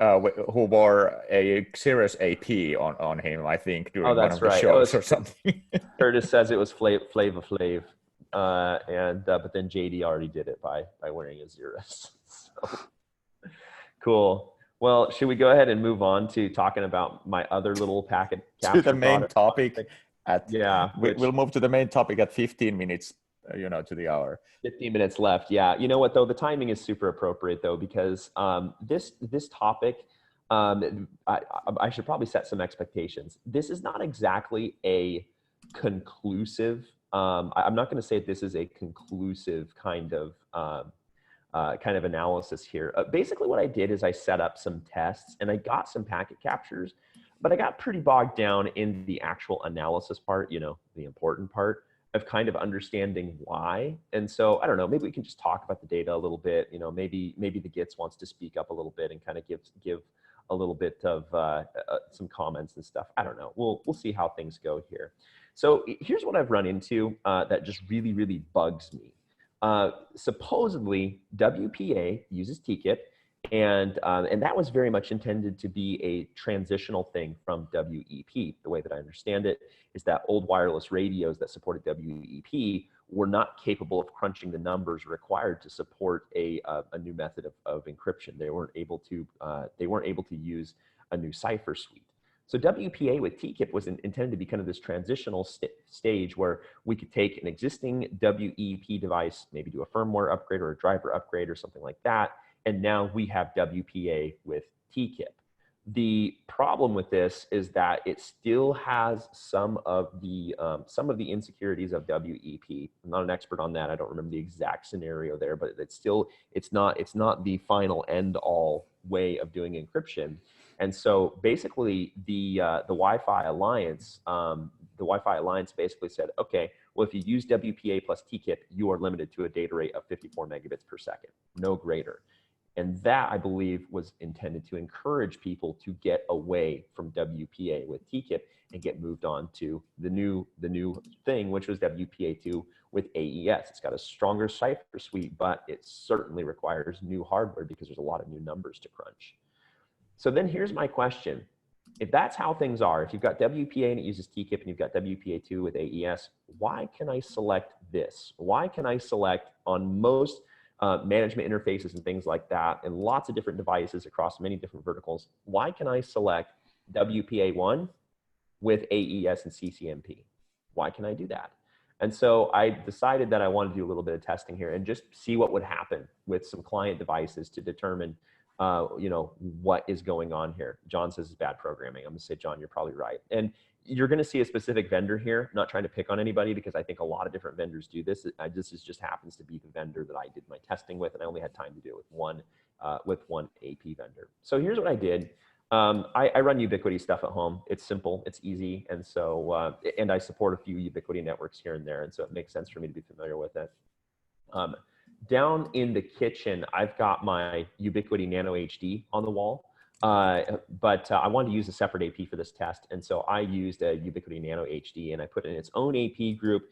who wore a Cirrus AP on him, I think, during one that's of the right. shows or something. Curtis says it was Flava Flav, but then JD already did it by wearing a Cirrus. So, cool. Well, should we go ahead and move on to talking about my other little packet capture to the main product? topic. We'll move to the main topic at 15 minutes, to the hour. 15 minutes left. Yeah. You know what, though? The timing is super appropriate, though, because this topic, I should probably set some expectations. This is not exactly a conclusive, I'm not going to say this is a conclusive kind of analysis here. Basically, what I did is I set up some tests and I got some packet captures, but I got pretty bogged down in the actual analysis part, the important part of kind of understanding why. And so I don't know, maybe we can just talk about the data a little bit. Maybe the Gits wants to speak up a little bit and kind of give a little bit of some comments and stuff. I don't know. We'll see how things go here. So here's what I've run into that just really, really bugs me. Supposedly WPA uses TKIP, and that was very much intended to be a transitional thing from WEP. The way that I understand it is that old wireless radios that supported WEP were not capable of crunching the numbers required to support a new method of encryption. They weren't able to use a new cipher suite. So WPA with TKIP was intended to be kind of this transitional stage where we could take an existing WEP device, maybe do a firmware upgrade or a driver upgrade or something like that, and now we have WPA with TKIP. The problem with this is that it still has some of the insecurities of WEP. I'm not an expert on that. I don't remember the exact scenario there, but it's not the final end all way of doing encryption. And so basically the Wi-Fi Alliance basically said, okay, well, if you use WPA plus TKIP, you are limited to a data rate of 54 megabits per second, no greater. And that, I believe, was intended to encourage people to get away from WPA with TKIP and get moved on to the new thing, which was WPA2 with AES. It's got a stronger cipher suite, but it certainly requires new hardware because there's a lot of new numbers to crunch. So then here's my question. If that's how things are, if you've got WPA and it uses TKIP and you've got WPA2 with AES, why can I select this? Why can I select on most management interfaces and things like that and lots of different devices across many different verticals, why can I select WPA1 with AES and CCMP? Why can I do that? And so I decided that I wanted to do a little bit of testing here and just see what would happen with some client devices to determine what is going on here. John says it's bad programming. I'm gonna say, John, you're probably right. And you're gonna see a specific vendor here, not trying to pick on anybody because I think a lot of different vendors do this. This just happens to be the vendor that I did my testing with, and I only had time to do it with one AP vendor. So here's what I did. I run Ubiquiti stuff at home. It's simple, it's easy. And so, and I support a few Ubiquiti networks here and there. And so it makes sense for me to be familiar with it. Down in the kitchen, I've got my Ubiquiti Nano HD on the wall, but I wanted to use a separate AP for this test. And so I used a Ubiquiti Nano HD and I put it in its own AP group,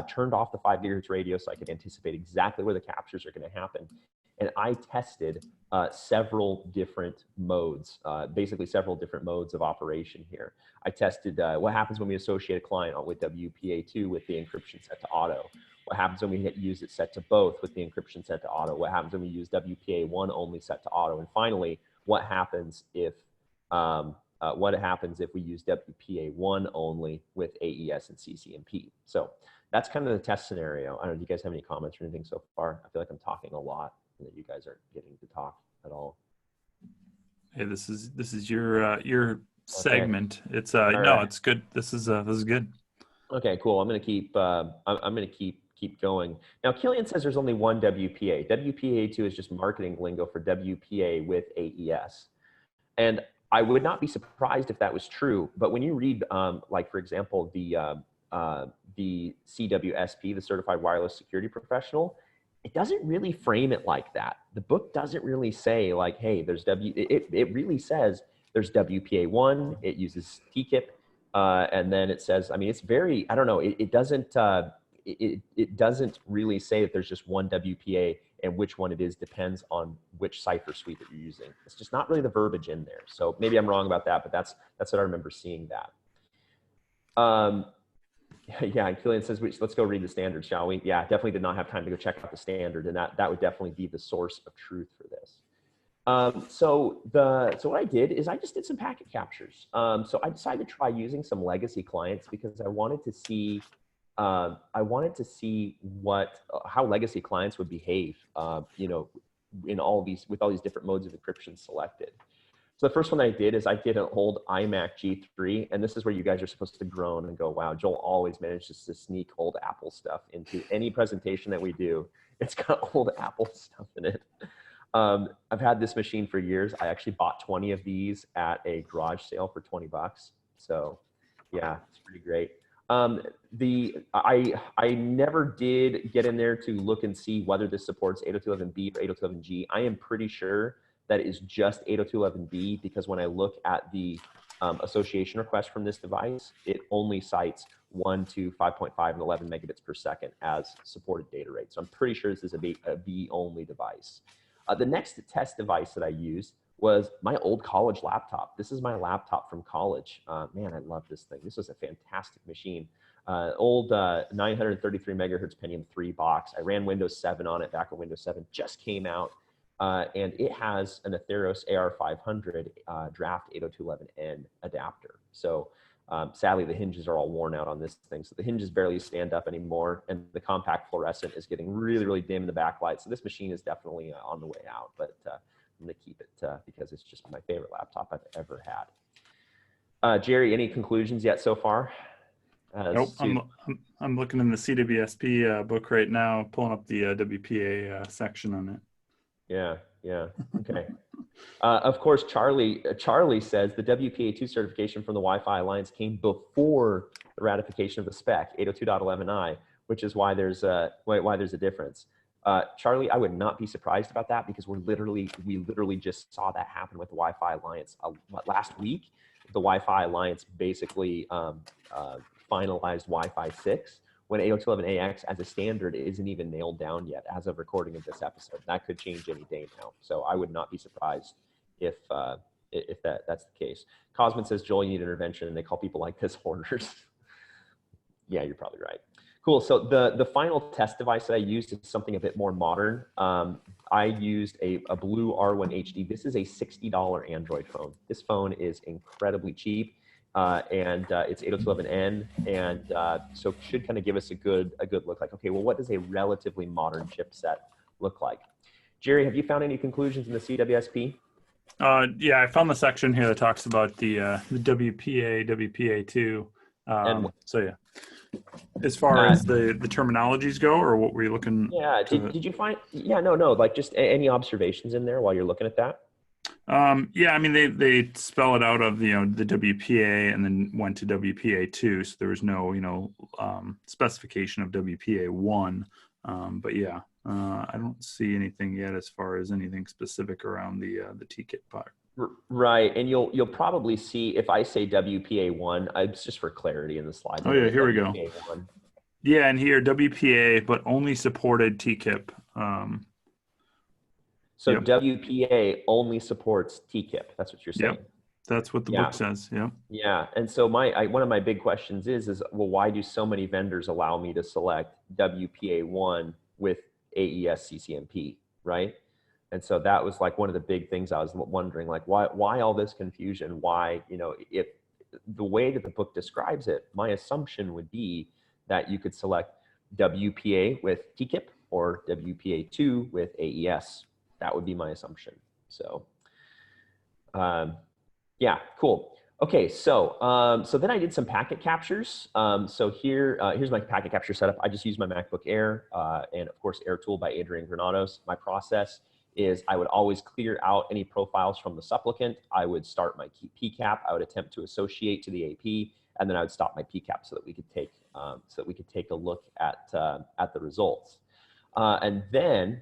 turned off the 5 gigahertz radio so I could anticipate exactly where the captures are going to happen. And I tested several different modes, basically several different modes of operation here. I tested what happens when we associate a client with WPA2 with the encryption set to auto. What happens when we use it set to both with the encryption set to auto? What happens when we use WPA1 only set to auto? And finally, what happens if we use WPA1 only with AES and CCMP? So that's kind of the test scenario. I don't know, do you guys have any comments or anything so far? I feel like I'm talking a lot and that you guys aren't getting to talk at all. Hey, this is your segment. Okay. It's no, right. It's good. This is good. Okay, cool. I'm gonna keep going. Now, Killian says there's only one WPA. WPA2 is just marketing lingo for WPA with AES. And I would not be surprised if that was true. But when you read, like, for example, the CWSP, the Certified Wireless Security Professional, it doesn't really frame it like that. The book doesn't really say, like, hey, there's it really says there's WPA1, it uses TKIP, And then it says, I mean, it's very, I don't know, it doesn't really say that there's just one WPA, and which one it is depends on which cipher suite that you're using. It's just not really the verbiage in there. So maybe I'm wrong about that, but that's what I remember seeing that. Yeah, Killian says, let's go read the standard, shall we? Yeah, definitely did not have time to go check out the standard, and that would definitely be the source of truth for this. So what I did is I just did some packet captures. So I decided to try using some legacy clients because I wanted to see how legacy clients would behave, you know, with all these different modes of encryption selected. So the first one I did is I did an old iMac G3, and this is where you guys are supposed to groan and go, wow, Joel always manages to sneak old Apple stuff into any presentation that we do. It's got old Apple stuff in it. I've had this machine for years. I actually bought 20 of these at a garage sale for 20 bucks. So yeah, it's pretty great. I never did get in there to look and see whether this supports 802.11b or 802.11g. I am pretty sure that it is just 802.11b because when I look at the association request from this device, it only cites 1 to 5.5 and 11 megabits per second as supported data rate. So I'm pretty sure this is a B only device. The next test device that I used was my old college laptop. This is my laptop from college. Man, I love this thing. This was a fantastic machine. Old 933 megahertz Pentium 3 box. I ran Windows 7 on it back when Windows 7 just came out. And it has an Atheros AR500 draft 802.11n adapter. So sadly, the hinges are all worn out on this thing. So the hinges barely stand up anymore. And the compact fluorescent is getting really, really dim in the backlight. So this machine is definitely on the way out. But I'm going to keep it because it's just my favorite laptop I've ever had. Jerry, any conclusions yet so far? Nope. I'm looking in the CWSP book right now, pulling up the WPA section on it. Yeah, okay. Of course, Charlie says the WPA2 certification from the Wi-Fi Alliance came before the ratification of the spec 802.11i, which is why there's a difference. Charlie, I would not be surprised about that because we literally just saw that happen with the Wi-Fi Alliance last week. The Wi-Fi Alliance basically finalized Wi-Fi 6. When 802.11ax as a standard isn't even nailed down yet as of recording of this episode. That could change any day now. So I would not be surprised if that's the case. Cosman says, Joel, you need intervention, and they call people like this hoarders. Yeah, you're probably right. Cool, so the final test device that I used is something a bit more modern. I used a Blue R1 HD. This is a $60 Android phone. This phone is incredibly cheap. And it's 802.11n, and so should kind of give us a good look. Like, okay, well, what does a relatively modern chipset look like? Jerry, have you found any conclusions in the CWSP? Yeah, I found the section here that talks about the WPA, WPA2. So yeah, as far as the terminologies go, or what were you looking? Yeah, did you find? Yeah, no, like just any observations in there while you're looking at that? Yeah, I mean, they spell it out of the WPA and then went to WPA2, so there was no specification of WPA1. But yeah, I don't see anything yet as far as anything specific around the TKIP part. Right, and you'll probably see if I say WPA1, it's just for clarity in the slide. Oh yeah, here we go. Yeah, and here WPA, but only supported TKIP. So yep. WPA only supports TKIP. That's what you're saying. Yep. That's what the book says. Yeah. Yeah. And so one of my big questions is well, why do so many vendors allow me to select WPA1 with AES CCNP, right? And so that was like one of the big things I was wondering, like why all this confusion? Why, if the way that the book describes it, my assumption would be that you could select WPA with TKIP or WPA2 with AES. That would be my assumption. So, yeah, cool. Okay, so then I did some packet captures. So here's my packet capture setup. I just used my MacBook Air and of course AirTool by Adrian Granados. My process is I would always clear out any profiles from the supplicant. I would start my PCAP. I would attempt to associate to the AP, and then I would stop my PCAP so that we could take a look at the results. And then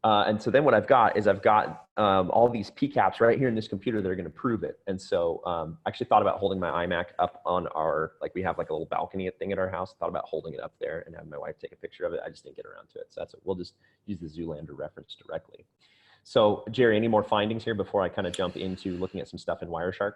And so then what I've got is all these PCAPs right here in this computer that are going to prove it. And so I actually thought about holding my iMac up on like we have like a little balcony thing at our house. Thought about holding it up there and having my wife take a picture of it. I just didn't get around to it. So we'll just use the Zoolander reference directly. So Jerry, any more findings here before I kind of jump into looking at some stuff in Wireshark?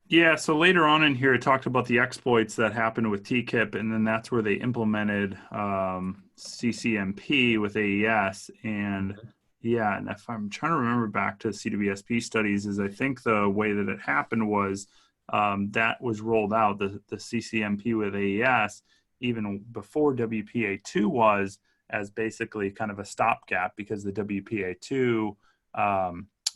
Yeah, so later on in here, it talked about the exploits that happened with TKIP, and then that's where they implemented CCMP with AES. And yeah, and if I'm trying to remember back to CWSP studies, is I think the way that it happened was that was rolled out, the CCMP with AES, even before WPA2 was, as basically kind of a stopgap, because the WPA2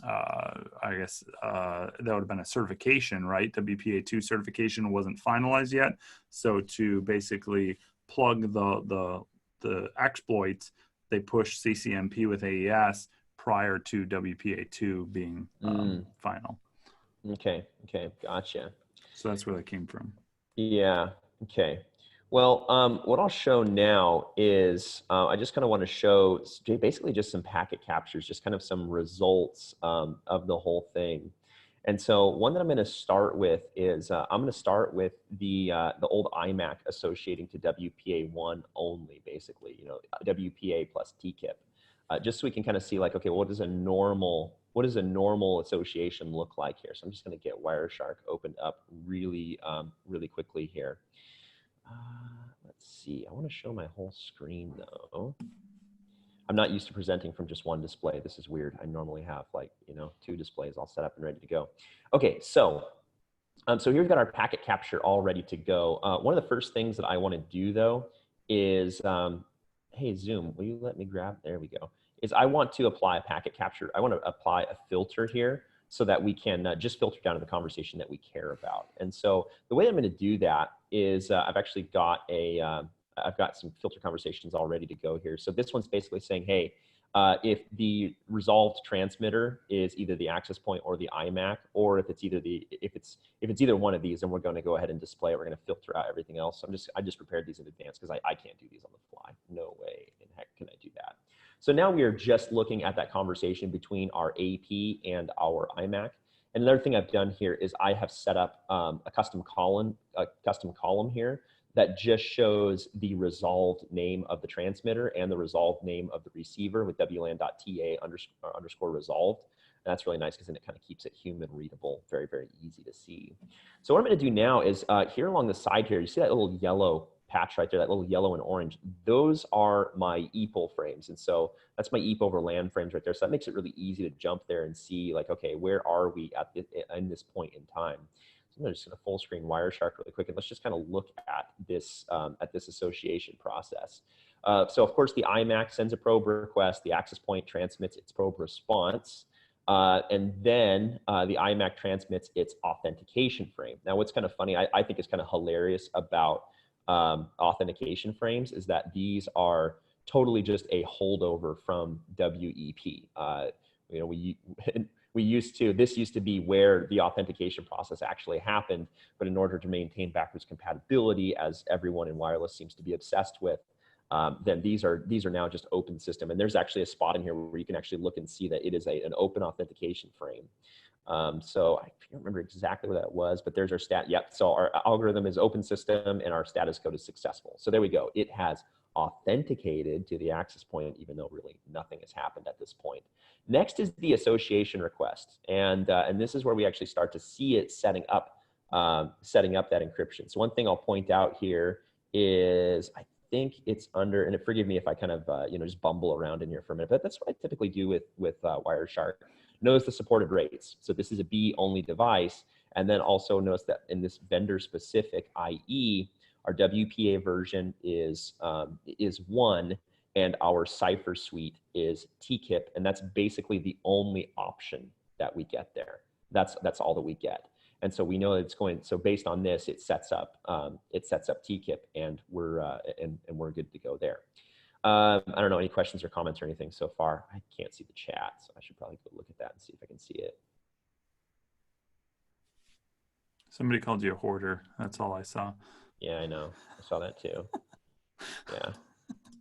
I guess that would have been a certification, right? WPA2 certification wasn't finalized yet. So to basically plug the exploits, they pushed CCMP with AES prior to WPA2 being final. Okay, gotcha. So that's where that came from. Yeah, okay. Well, what I'll show now is I just kind of want to show basically just some packet captures, just kind of some results of the whole thing. And so one that I'm going to start with is I'm going to start with the old iMac associating to WPA1 only, basically, you know, WPA plus TKIP, just so we can kind of see like, okay, what does a normal association look like here? So I'm just going to get Wireshark opened up really quickly here. Let's see, I want to show my whole screen though. I'm not used to presenting from just one display. This is weird. I normally have like, you know, 2 displays all set up and ready to go. Okay, so here we've got our packet capture all ready to go. One of the first things that I want to do though is, hey Zoom, will you let me grab, there we go, is I want to apply a packet capture. I want to apply a filter here so that we can just filter down to the conversation that we care about. And so the way I'm going to do that is I've actually got I've got some filter conversations all ready to go here. So this one's basically saying, hey, if the resolved transmitter is either the access point or the iMac, or if it's either one of these, then we're going to go ahead and display it. We're going to filter out everything else. So I just prepared these in advance because I can't do these on the fly. No way in heck can I do that. So now we are just looking at that conversation between our AP and our iMac. And another thing I've done here is I have set up a custom column here that just shows the resolved name of the transmitter and the resolved name of the receiver with WLAN.TA _resolved. And that's really nice because then it kind of keeps it human readable, very, very easy to see. So what I'm going to do now is here along the side here, you see that little yellow patch right there, that little yellow and orange, those are my EPOL frames. And so that's my EPOL over LAN frames right there. So that makes it really easy to jump there and see like, okay, where are we in this point in time? So I'm just going to full screen Wireshark really quick, and let's just kind of look at this association process. So of course the iMac sends a probe request, the access point transmits its probe response, and then the iMac transmits its authentication frame. Now what's kind of funny, I think is kind of hilarious about authentication frames is that these are totally just a holdover from WEP. You know, this used to be where the authentication process actually happened, but in order to maintain backwards compatibility, as everyone in wireless seems to be obsessed with, then these are now just open system. And there's actually a spot in here where you can actually look and see that it is an open authentication frame. So I can't remember exactly what that was, but there's our stat. Yep. So our algorithm is open system and our status code is successful. So there we go. It has authenticated to the access point, even though really nothing has happened at this point. Next is the association request. And this is where we actually start to see it setting up that encryption. So one thing I'll point out here is I think it's under, and forgive me if I kind of, just bumble around in here for a minute, but that's what I typically do with Wireshark. Notice the supported rates. So this is a B-only device. And then also notice that in this vendor specific, i.e., our WPA version is 1 and our cipher suite is TKIP. And that's basically the only option that we get there. That's all that we get. And so we know that it's going, so based on this, it sets up TKIP and we're good to go there. I don't know, any questions or comments or anything so far? I can't see the chat, so I should probably go look at that and see if I can see it. Somebody called you a hoarder. That's all I saw. Yeah, I know. I saw that too. Yeah.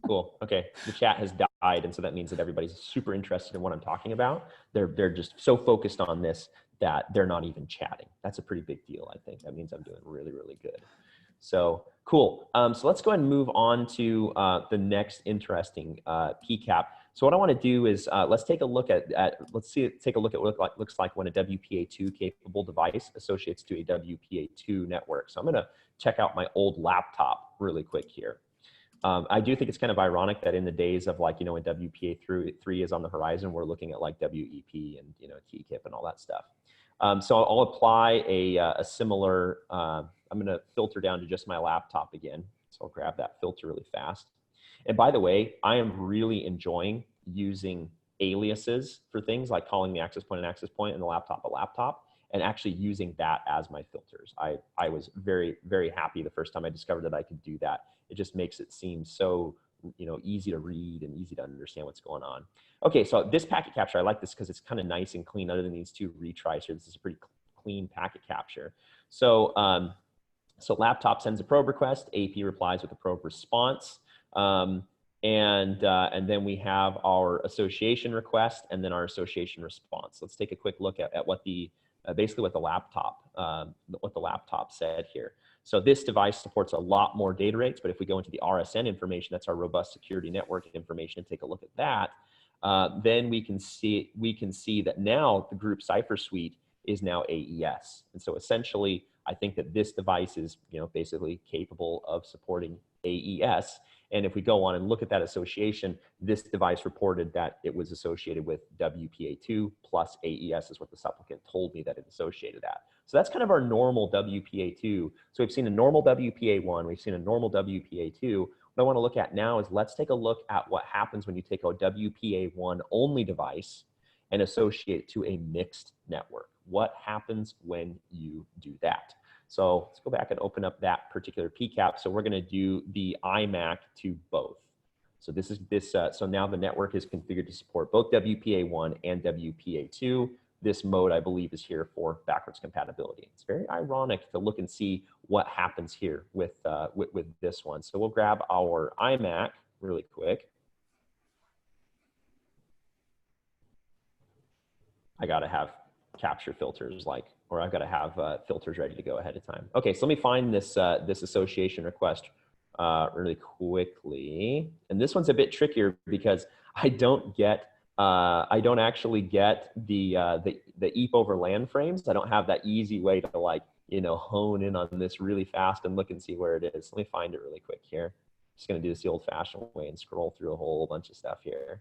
Cool. Okay. The chat has died. And so that means that everybody's super interested in what I'm talking about. They're just so focused on this that they're not even chatting. That's a pretty big deal, I think. That means I'm doing really, really good. So cool. So let's go ahead and move on to the next interesting PCAP. So what I want to do is let's take a look at take a look at what it looks like when a WPA2 capable device associates to a WPA2 network. So I'm going to check out my old laptop really quick here. I do think it's kind of ironic that in the days of like, when WPA3 is on the horizon, we're looking at like WEP and, TKIP and all that stuff. So I'll apply a similar, I'm going to filter down to just my laptop again. So I'll grab that filter really fast. And by the way, I am really enjoying using aliases for things like calling the access point an access point and the laptop a laptop, and actually using that as my filters. I was very, very happy the first time I discovered that I could do that. It just makes it seem so, easy to read and easy to understand what's going on. Okay, so this packet capture, I like this because it's kind of nice and clean other than these two retries here. This is a pretty clean packet capture. So, so laptop sends a probe request, AP replies with a probe response. And then we have our association request and then our association response. Let's take a quick look at what the, basically what the laptop said here. So this device supports a lot more data rates, but if we go into the RSN information, that's our robust security network information, and take a look at that, then we can see that now the group cipher suite is now AES. And so essentially, I think that this device is, basically capable of supporting AES. And if we go on and look at that association, this device reported that it was associated with WPA2 plus AES is what the supplicant told me that it associated at. So that's kind of our normal WPA2. So we've seen a normal WPA1, we've seen a normal WPA2. What I want to look at now is let's take a look at what happens when you take a WPA1 only device and associate it to a mixed network. What happens when you do that? So let's go back and open up that particular PCAP. So we're going to do the iMac to both. So this is so now the network is configured to support both WPA1 and WPA2. This mode, I believe, is here for backwards compatibility. It's very ironic to look and see what happens here with this one. So we'll grab our iMac really quick. I got to have capture filters or I've got to have filters ready to go ahead of time. Okay, so let me find this this association request really quickly. And this one's a bit trickier because I don't actually get the EAP over LAN frames. I don't have that easy way to hone in on this really fast and look and see where it is. Let me find it really quick here. Just gonna do this the old-fashioned way and scroll through a whole bunch of stuff here.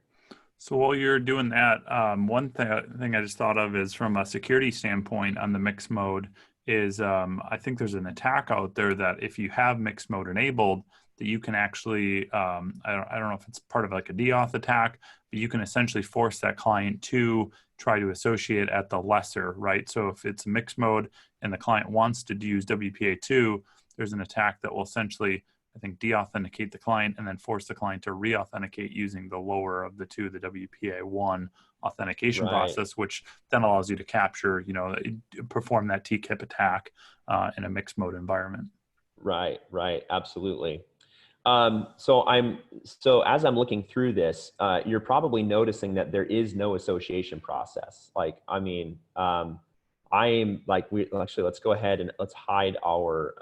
So while you're doing that, one thing I just thought of is from a security standpoint on the mixed mode is I think there's an attack out there that if you have mixed mode enabled, that you can actually, I don't know if it's part of like a DAuth attack, but you can essentially force that client to try to associate at the lesser, right? So if it's mixed mode and the client wants to use WPA2, there's an attack that will essentially, I think, de-authenticate the client and then force the client to re-authenticate using the lower of the two, the WPA1 authentication process, which then allows you to capture, perform that TKIP attack in a mixed mode environment. Right, absolutely. So as I'm looking through this, you're probably noticing that there is no association process. Actually, let's go ahead and let's hide our,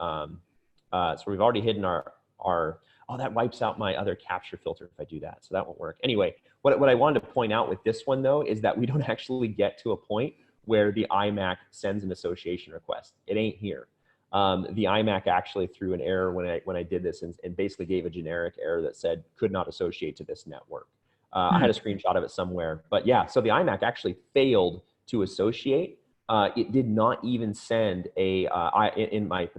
so we've already hidden our, oh, that wipes out my other capture filter if I do that. So that won't work. Anyway, what I wanted to point out with this one though, is that we don't actually get to a point where the iMac sends an association request. It ain't here. The iMac actually threw an error when I did this and basically gave a generic error that said could not associate to this network. I had a screenshot of it somewhere, but yeah, so the iMac actually failed to associate. It did not even send the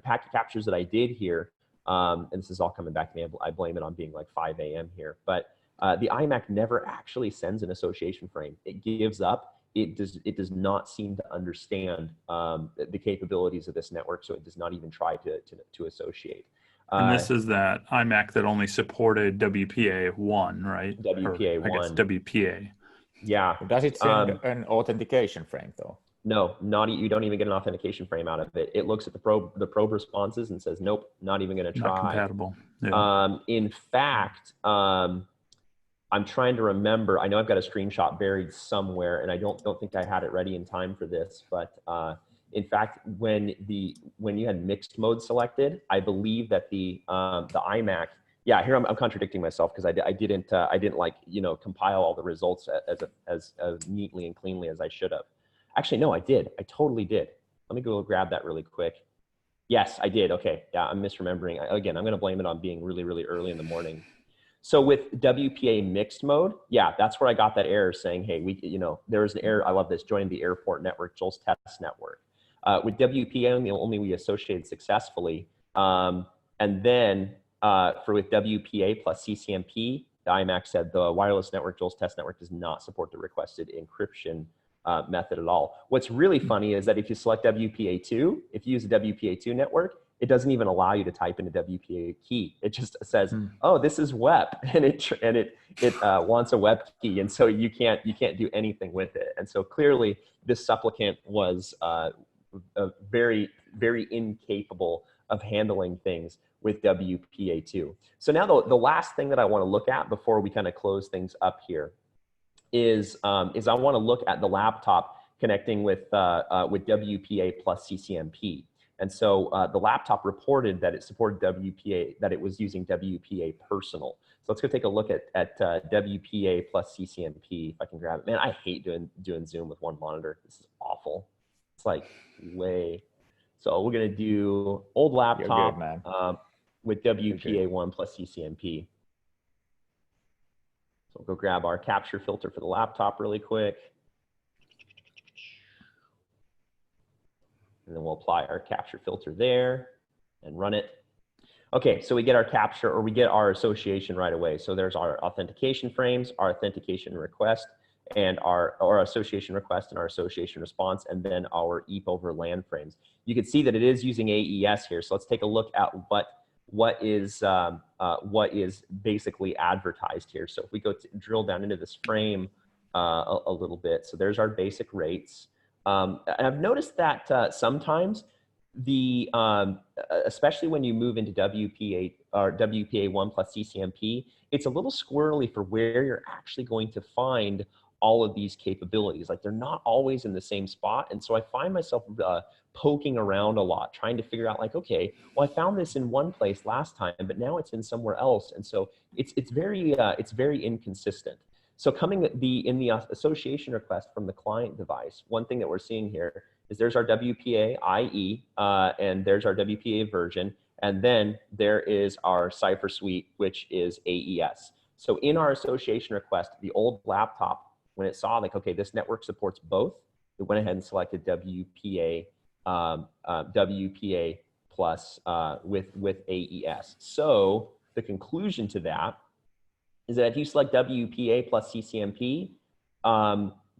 packet captures that I did here, and this is all coming back to me. I blame it on being like 5 a.m. here, but the iMac never actually sends an association frame. It gives up. It does not seem to understand the capabilities of this network, so it does not even try to associate. And this is that iMac that only supported WPA1, right? WPA1. I guess WPA. Yeah. Does it send an authentication frame though? No, you don't even get an authentication frame out of it. It looks at the probe responses and says, nope, not even going to try. Not compatible. Yeah. In fact, I'm trying to remember. I know I've got a screenshot buried somewhere, and I don't think I had it ready in time for this. But in fact, when you had mixed mode selected, I believe that the iMac. Yeah, here I'm contradicting myself because I didn't like, you know, compile all the results as neatly and cleanly as I should have. Actually, no, I did. I totally did. Let me go grab that really quick. Yes, I did. Okay, yeah, I'm misremembering. Again, I'm going to blame it on being really, really early in the morning. So with WPA mixed mode, yeah, that's where I got that error saying, hey, you know, there was an error. I love this. Join the airport network, Joel's test network. With WPA only we associated successfully. And then with WPA plus CCMP, the IMAX said the wireless network, Joel's test network, does not support the requested encryption method at all. What's really funny is that if you select WPA2, if you use a WPA2 network, it doesn't even allow you to type in a WPA key. It just says, "Oh, this is web," and it wants a web key, and so you can't do anything with it. And so clearly, this supplicant was very, very incapable of handling things with WPA2. So now the last thing that I want to look at before we kind of close things up here is I want to look at the laptop connecting with WPA plus CCMP. And so the laptop reported that it supported WPA, that it was using WPA personal. So let's go take a look at WPA plus CCMP, if I can grab it. Man, I hate doing Zoom with one monitor. This is awful. It's like way. So we're going to do old laptop with WPA1 plus CCMP. So we'll go grab our capture filter for the laptop really quick. And then we'll apply our capture filter there and run it. Okay, so we get our capture, or we get our association right away. So there's our authentication frames, our authentication request, and our association request and our association response, and then our EAP over LAN frames. You can see that it is using AES here. So let's take a look at what is basically advertised here. So if we go to drill down into this frame a little bit, so there's our basic rates. And I've noticed that sometimes especially when you move into WPA or WPA1 plus CCMP, it's a little squirrely for where you're actually going to find all of these capabilities. Like, they're not always in the same spot. And so I find myself poking around a lot, trying to figure out, like, okay, well, I found this in one place last time, but now it's in somewhere else. And so it's very inconsistent. So coming in the association request from the client device, one thing that we're seeing here is there's our WPA IE, and there's our WPA version, and then there is our Cipher suite, which is AES. So in our association request, the old laptop, when it saw, like, okay, this network supports both, it went ahead and selected WPA plus with AES. So the conclusion to that is that if you select WPA plus CCMP,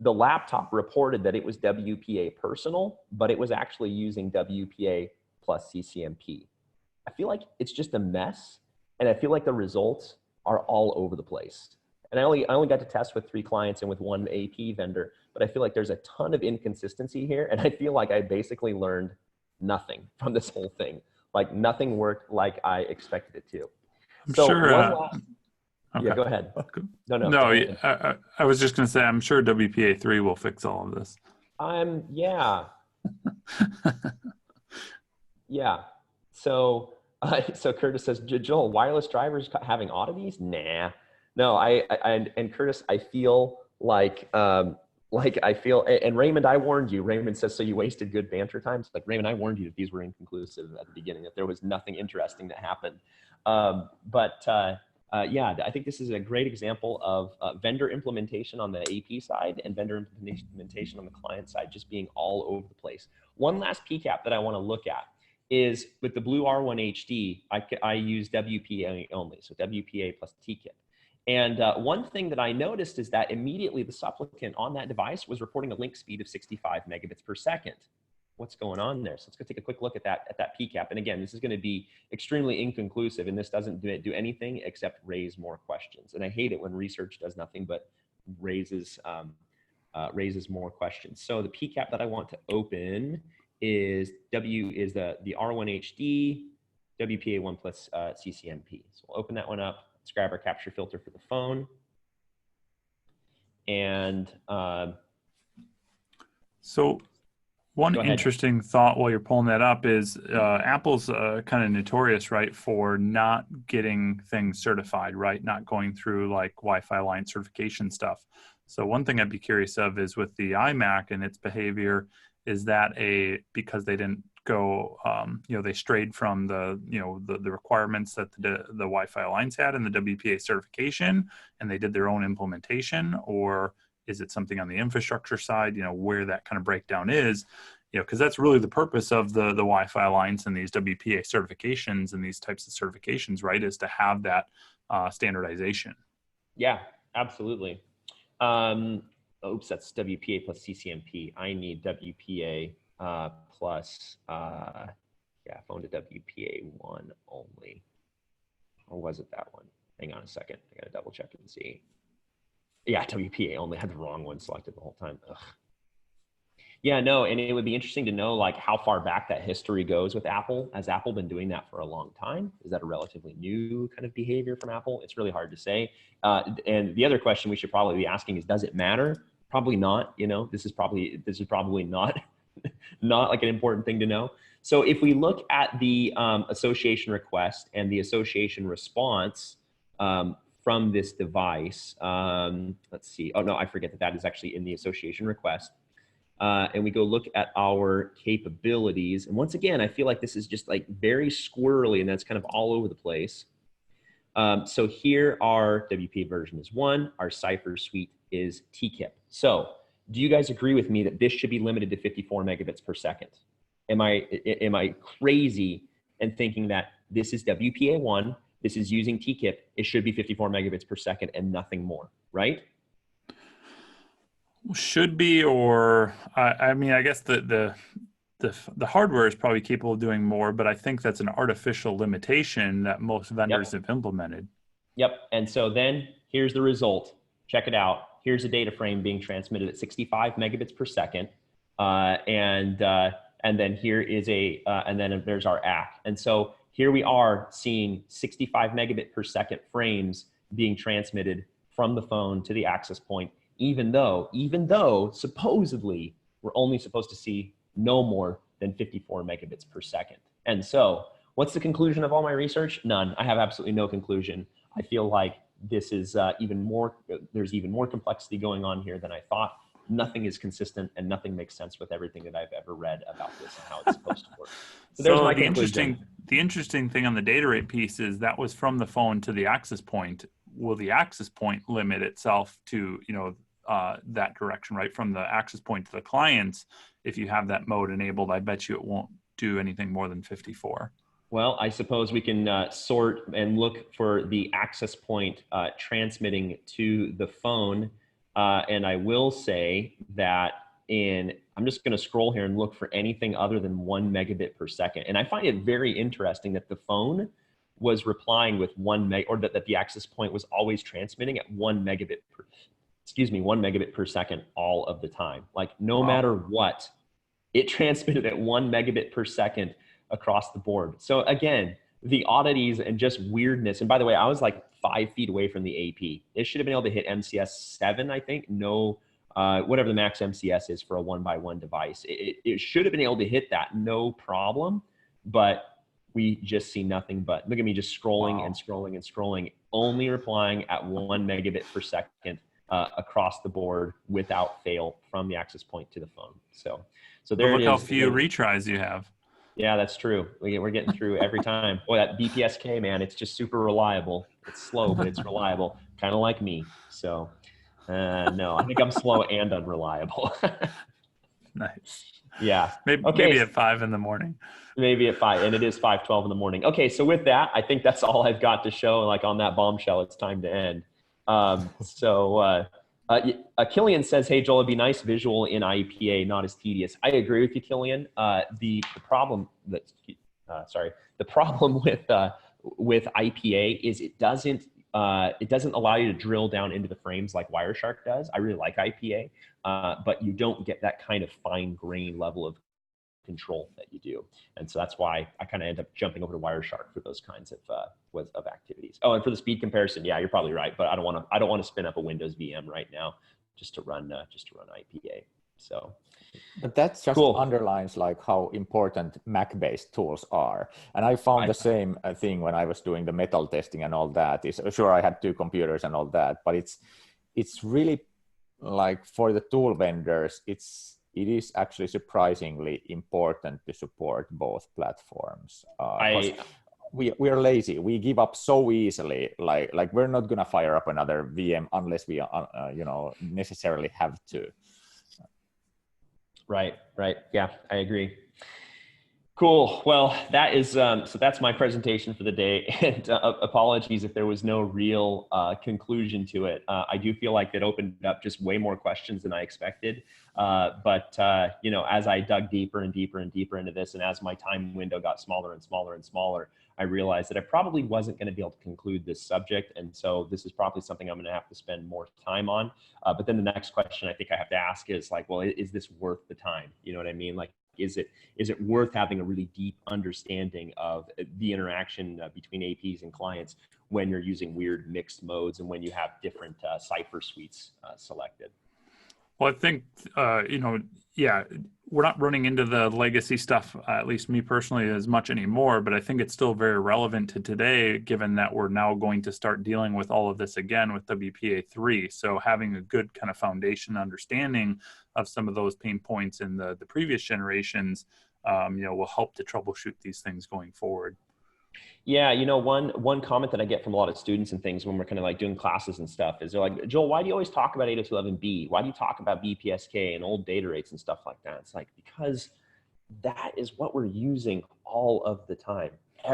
the laptop reported that it was WPA personal, but it was actually using WPA plus CCMP. I feel like it's just a mess, and I feel like the results are all over the place. And I only got to test with 3 clients and with 1 AP vendor, but I feel like there's a ton of inconsistency here, and I feel like I basically learned nothing from this whole thing. Like, nothing worked like I expected it to. I'm so sure. Okay. Yeah, go ahead. No. I was just going to say, I'm sure WPA3 will fix all of this. Yeah. Yeah. So Curtis says, Joel, wireless drivers having oddities? Nah. No, and Curtis, I feel like I feel, and Raymond, I warned you. Raymond says, so you wasted good banter times. Like, Raymond, I warned you that these were inconclusive at the beginning, that there was nothing interesting that happened. Yeah, I think this is a great example of vendor implementation on the AP side and vendor implementation on the client side just being all over the place. One last PCAP that I want to look at is with the Blue R1 HD, I use WPA only, so WPA plus TKIP. And one thing that I noticed is that immediately the supplicant on that device was reporting a link speed of 65 megabits per second. What's going on there? So let's go take a quick look at that PCAP. And again, this is going to be extremely inconclusive, and this doesn't do anything except raise more questions. And I hate it when research does nothing but raises more questions. So the PCAP that I want to open is the R1 HD WPA1 plus CCMP. So we'll open that one up. Let's grab our capture filter for the phone. And so one interesting thought while you're pulling that up is Apple's kind of notorious, right, for not getting things certified, right, not going through like Wi-Fi Alliance certification stuff. So one thing I'd be curious of is with the iMac and its behavior, is that because they didn't go, they strayed from the requirements that the Wi-Fi Alliance had and the WPA certification, and they did their own implementation, or is it something on the infrastructure side, where that kind of breakdown is, because that's really the purpose of the Wi-Fi Alliance and these WPA certifications and these types of certifications, right, is to have that standardization. Yeah, absolutely. Oops, that's WPA plus CCNP. I need WPA plus, phone to WPA 1 only. Or was it that one? Hang on a second. I got to double check and see. Yeah, WPA only. Had the wrong one selected the whole time. Ugh. Yeah, no, and it would be interesting to know like how far back that history goes with Apple. Has Apple been doing that for a long time? Is that a relatively new kind of behavior from Apple? It's really hard to say. And the other question we should probably be asking is, does it matter? Probably not. This is probably not not like an important thing to know. So if we look at the association request and the association response from this device, let's see. Oh no, I forget that is actually in the association request. And we go look at our capabilities. And once again, I feel like this is just like very squirrely and that's kind of all over the place. So here our WPA version is 1, our Cypher suite is TKIP. So do you guys agree with me that this should be limited to 54 megabits per second? Am I crazy in thinking that this is WPA 1, this is using TKIP, it should be 54 megabits per second and nothing more, right? Should be, or I mean, I guess the hardware is probably capable of doing more, but I think that's an artificial limitation that most vendors have implemented. Yep. And so then here's the result. Check it out. Here's a data frame being transmitted at 65 megabits per second. And then here is and then there's our ACK. And so here we are seeing 65 megabit per second frames being transmitted from the phone to the access point, even though supposedly we're only supposed to see no more than 54 megabits per second. And so what's the conclusion of all my research? None. I have absolutely no conclusion. I feel like this is there's even more complexity going on here than I thought. Nothing is consistent and nothing makes sense with everything that I've ever read about this and how it's supposed to work. So there's my conclusion. The interesting thing on the data rate piece is that was from the phone to the access point. Will the access point limit itself to, that direction, right? From the access point to the clients, if you have that mode enabled, I bet you it won't do anything more than 54. Well, I suppose we can sort and look for the access point transmitting to the phone. And I will say that I'm just going to scroll here and look for anything other than 1 megabit per second. And I find it very interesting that the phone was replying with 1 meg, or that the access point was always transmitting at 1 megabit per second all of the time. Like no matter what, it transmitted at 1 megabit per second across the board. So again, the oddities and just weirdness. And by the way, I was like 5 feet away from the AP. It should have been able to hit MCS 7, I think. No, whatever the max MCS is for a 1x1 device. It should have been able to hit that, no problem. But we just see nothing but, look at me just scrolling and scrolling and scrolling, only replying at 1 megabit per second across the board without fail from the access point to the phone. So there it is. Look how few retries you have. Yeah, that's true. We're getting through every time. Boy, that BPSK, man, it's just super reliable. It's slow, but it's reliable, kind of like me. So no, I think I'm slow and unreliable. Nice. Yeah. Maybe at 5 in the morning. Maybe at 5, and it is 5:12 in the morning. Okay, so with that, I think that's all I've got to show. Like on that bombshell, it's time to end. Killian says, "Hey Joel, it'd be nice visual in IPA, not as tedious." I agree with you, Killian. The problem with IPA is it doesn't allow you to drill down into the frames like Wireshark does. I really like IPA, but you don't get that kind of fine grain level of control that you do. And so that's why I kind of end up jumping over to Wireshark for those kinds of activities. Oh, and for the speed comparison, yeah, you're probably right, but I don't want to spin up a Windows VM right now IPA. So, but that just cool. underlines like how important Mac-based tools are. And I found the same thing when I was doing the metal testing and all that. Is sure I had 2 computers and all that, but it's really like for the tool vendors, it is actually surprisingly important to support both platforms. We are lazy. We give up so easily. Like we're not gonna fire up another VM unless we necessarily have to. Right. Yeah, I agree. Cool. Well, that is so that's my presentation for the day. And apologies if there was no real conclusion to it. I do feel like it opened up just way more questions than I expected. But as I dug deeper and deeper and deeper into this, and as my time window got smaller and smaller and smaller, I realized that I probably wasn't going to be able to conclude this subject. And so this is probably something I'm going to have to spend more time on. But then the next question I think I have to ask is like, well, is this worth the time? You know what I mean? Like, is it worth having a really deep understanding of the interaction between APs and clients when you're using weird mixed modes and when you have different cipher suites selected? Well, I think, we're not running into the legacy stuff, at least me personally, as much anymore, but I think it's still very relevant to today, given that we're now going to start dealing with all of this again with WPA3. So having a good kind of foundation understanding of some of those pain points in the previous generations, will help to troubleshoot these things going forward. Yeah, one comment that I get from a lot of students and things when we're kind of like doing classes and stuff is they're like, Joel, why do you always talk about 802.11b? Why do you talk about BPSK and old data rates and stuff like that? It's like, because that is what we're using all of the time.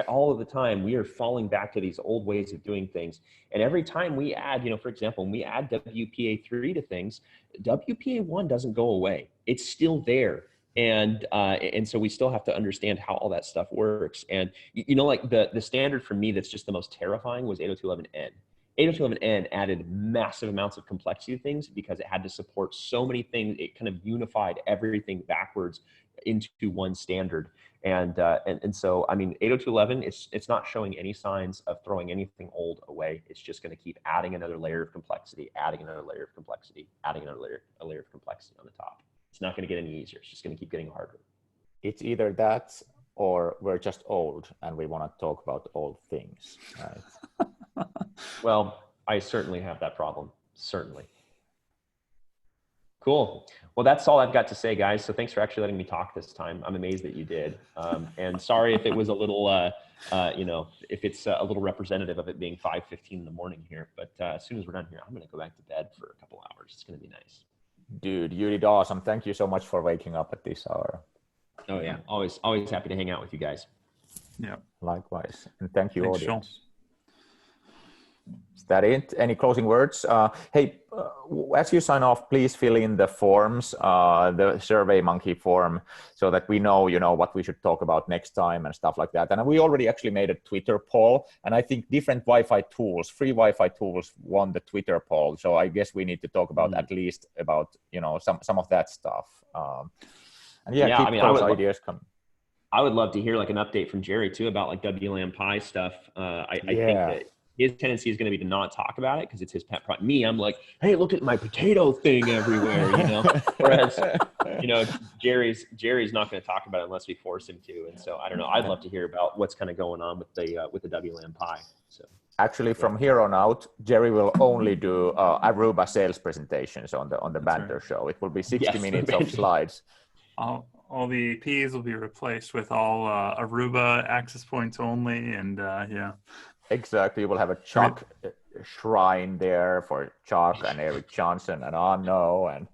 All of the time, we are falling back to these old ways of doing things. And every time we add, for example, when we add WPA3 to things, WPA1 doesn't go away. It's still there. And so we still have to understand how all that stuff works. And like the standard for me that's just the most terrifying was 802.11n. 802.11n added massive amounts of complexity to things because it had to support so many things. It kind of unified everything backwards into one standard. And so, I mean, 802.11, it's not showing any signs of throwing anything old away. It's just going to keep adding another layer of complexity, adding another layer of complexity, adding another layer of complexity on the top. It's not going to get any easier. It's just going to keep getting harder. It's either that or we're just old and we want to talk about old things. Right? Well, I certainly have that problem. Certainly. Cool. Well, that's all I've got to say, guys. So thanks for actually letting me talk this time. I'm amazed that you did. And sorry if it was a little, if it's a little representative of it being 5:15 in the morning here. But as soon as we're done here, I'm going to go back to bed for a couple hours. It's going to be nice. Dude, you did awesome. Thank you so much for waking up at this hour. Oh yeah, always happy to hang out with you guys. Yeah, likewise. And thank you, Thanks, audience. Joel. Is that it? Any closing words? Hey, as you sign off, please fill in the forms, the Survey Monkey form, so that we know, what we should talk about next time and stuff like that. And we already actually made a Twitter poll, and I think different Wi-Fi tools, free Wi-Fi tools, won the Twitter poll. So I guess we need to talk about at least about some of that stuff. And keep those ideas coming. I would love to hear like an update from Jerry too about like WLAN Pi stuff. I think that his tendency is going to be to not talk about it because it's his pet project. Me, I'm like, hey, look at my potato thing everywhere, Whereas, Jerry's not going to talk about it unless we force him to. And so I don't know. I'd love to hear about what's kind of going on with the WLAN Pi. So actually, from here on out, Jerry will only do Aruba sales presentations on the Banter show. It will be 60 minutes of slides. All the APs will be replaced with all Aruba access points only, and Exactly. You will have a Chuck shrine there for Chuck and Eric Johnson and and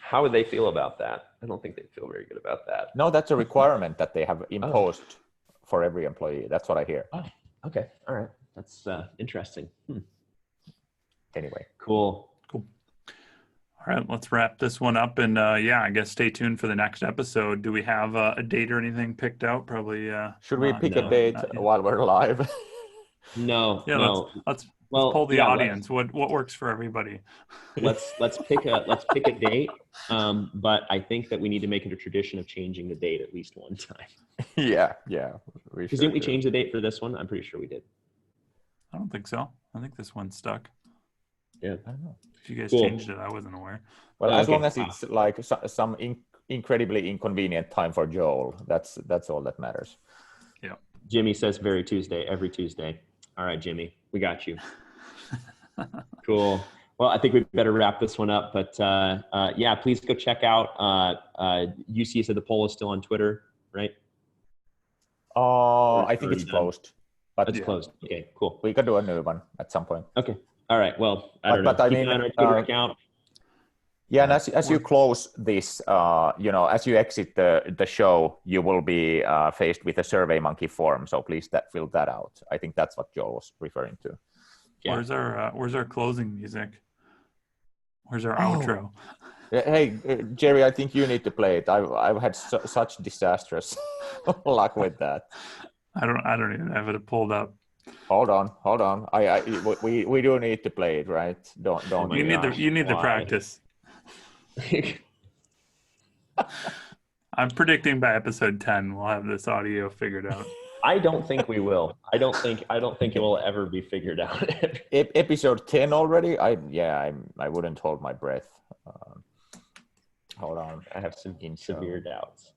how would they feel about that? I don't think they'd feel very good about that. No, that's a requirement that they have imposed for every employee. That's what I hear. Oh, okay. All right. That's interesting. Anyway. Cool. All right, let's wrap this one up. And I guess stay tuned for the next episode. Do we have a date or anything picked out? Probably. Should we pick a date while we're live? No. Yeah, no. Let's poll the audience. What works for everybody? Let's pick a date. But I think that we need to make it a tradition of changing the date at least one time. Yeah. Because didn't we change the date for this one? I'm pretty sure we did. I don't think so. I think this one's stuck. Yeah. I don't know. If you guys Cool. changed it, I wasn't aware. Well, Oh, as okay. long as it's like some incredibly inconvenient time for Joel, that's all that matters. Yeah. Jimmy says very Tuesday, every Tuesday. All right, Jimmy, we got you. Cool. Well, I think we better wrap this one up, but yeah, please go check out UC said the poll is still on Twitter, right? I think it's closed. But It's closed. Okay, cool. We can do a new one at some point. Okay. All right. Well, I don't know. But I Keep mean, an eye on our Twitter account. Yeah, and as you close this, as you exit the show, you will be faced with a SurveyMonkey form. So please fill that out. I think that's what Joel was referring to. Yeah. Where's our closing music? Where's our outro? Hey, Jerry, I think you need to play it. I've had such disastrous luck with that. I don't even have it pulled up. Hold on. We do need to play it, right? Don't. You need the practice. I'm predicting by episode 10 we'll have this audio figured out. I don't think we will. I don't think it will ever be figured out. Episode 10 already? I wouldn't hold my breath. Hold on. I have some severe doubts.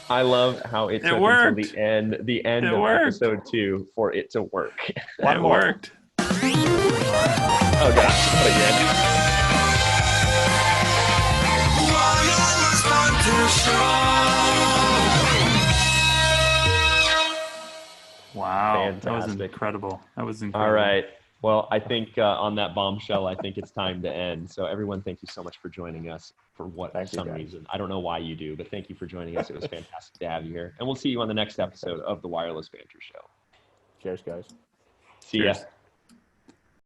I love how it took until the end of episode 2 for it to work. It worked. Oh gosh, not again. Wow, fantastic. That was incredible. All right. Well, I think on that bombshell, I think it's time to end. So everyone, thank you so much for joining us for some reason. I don't know why you do, but thank you for joining us. It was fantastic to have you here. And we'll see you on the next episode of the Wireless Banter Show. Cheers, guys. See ya.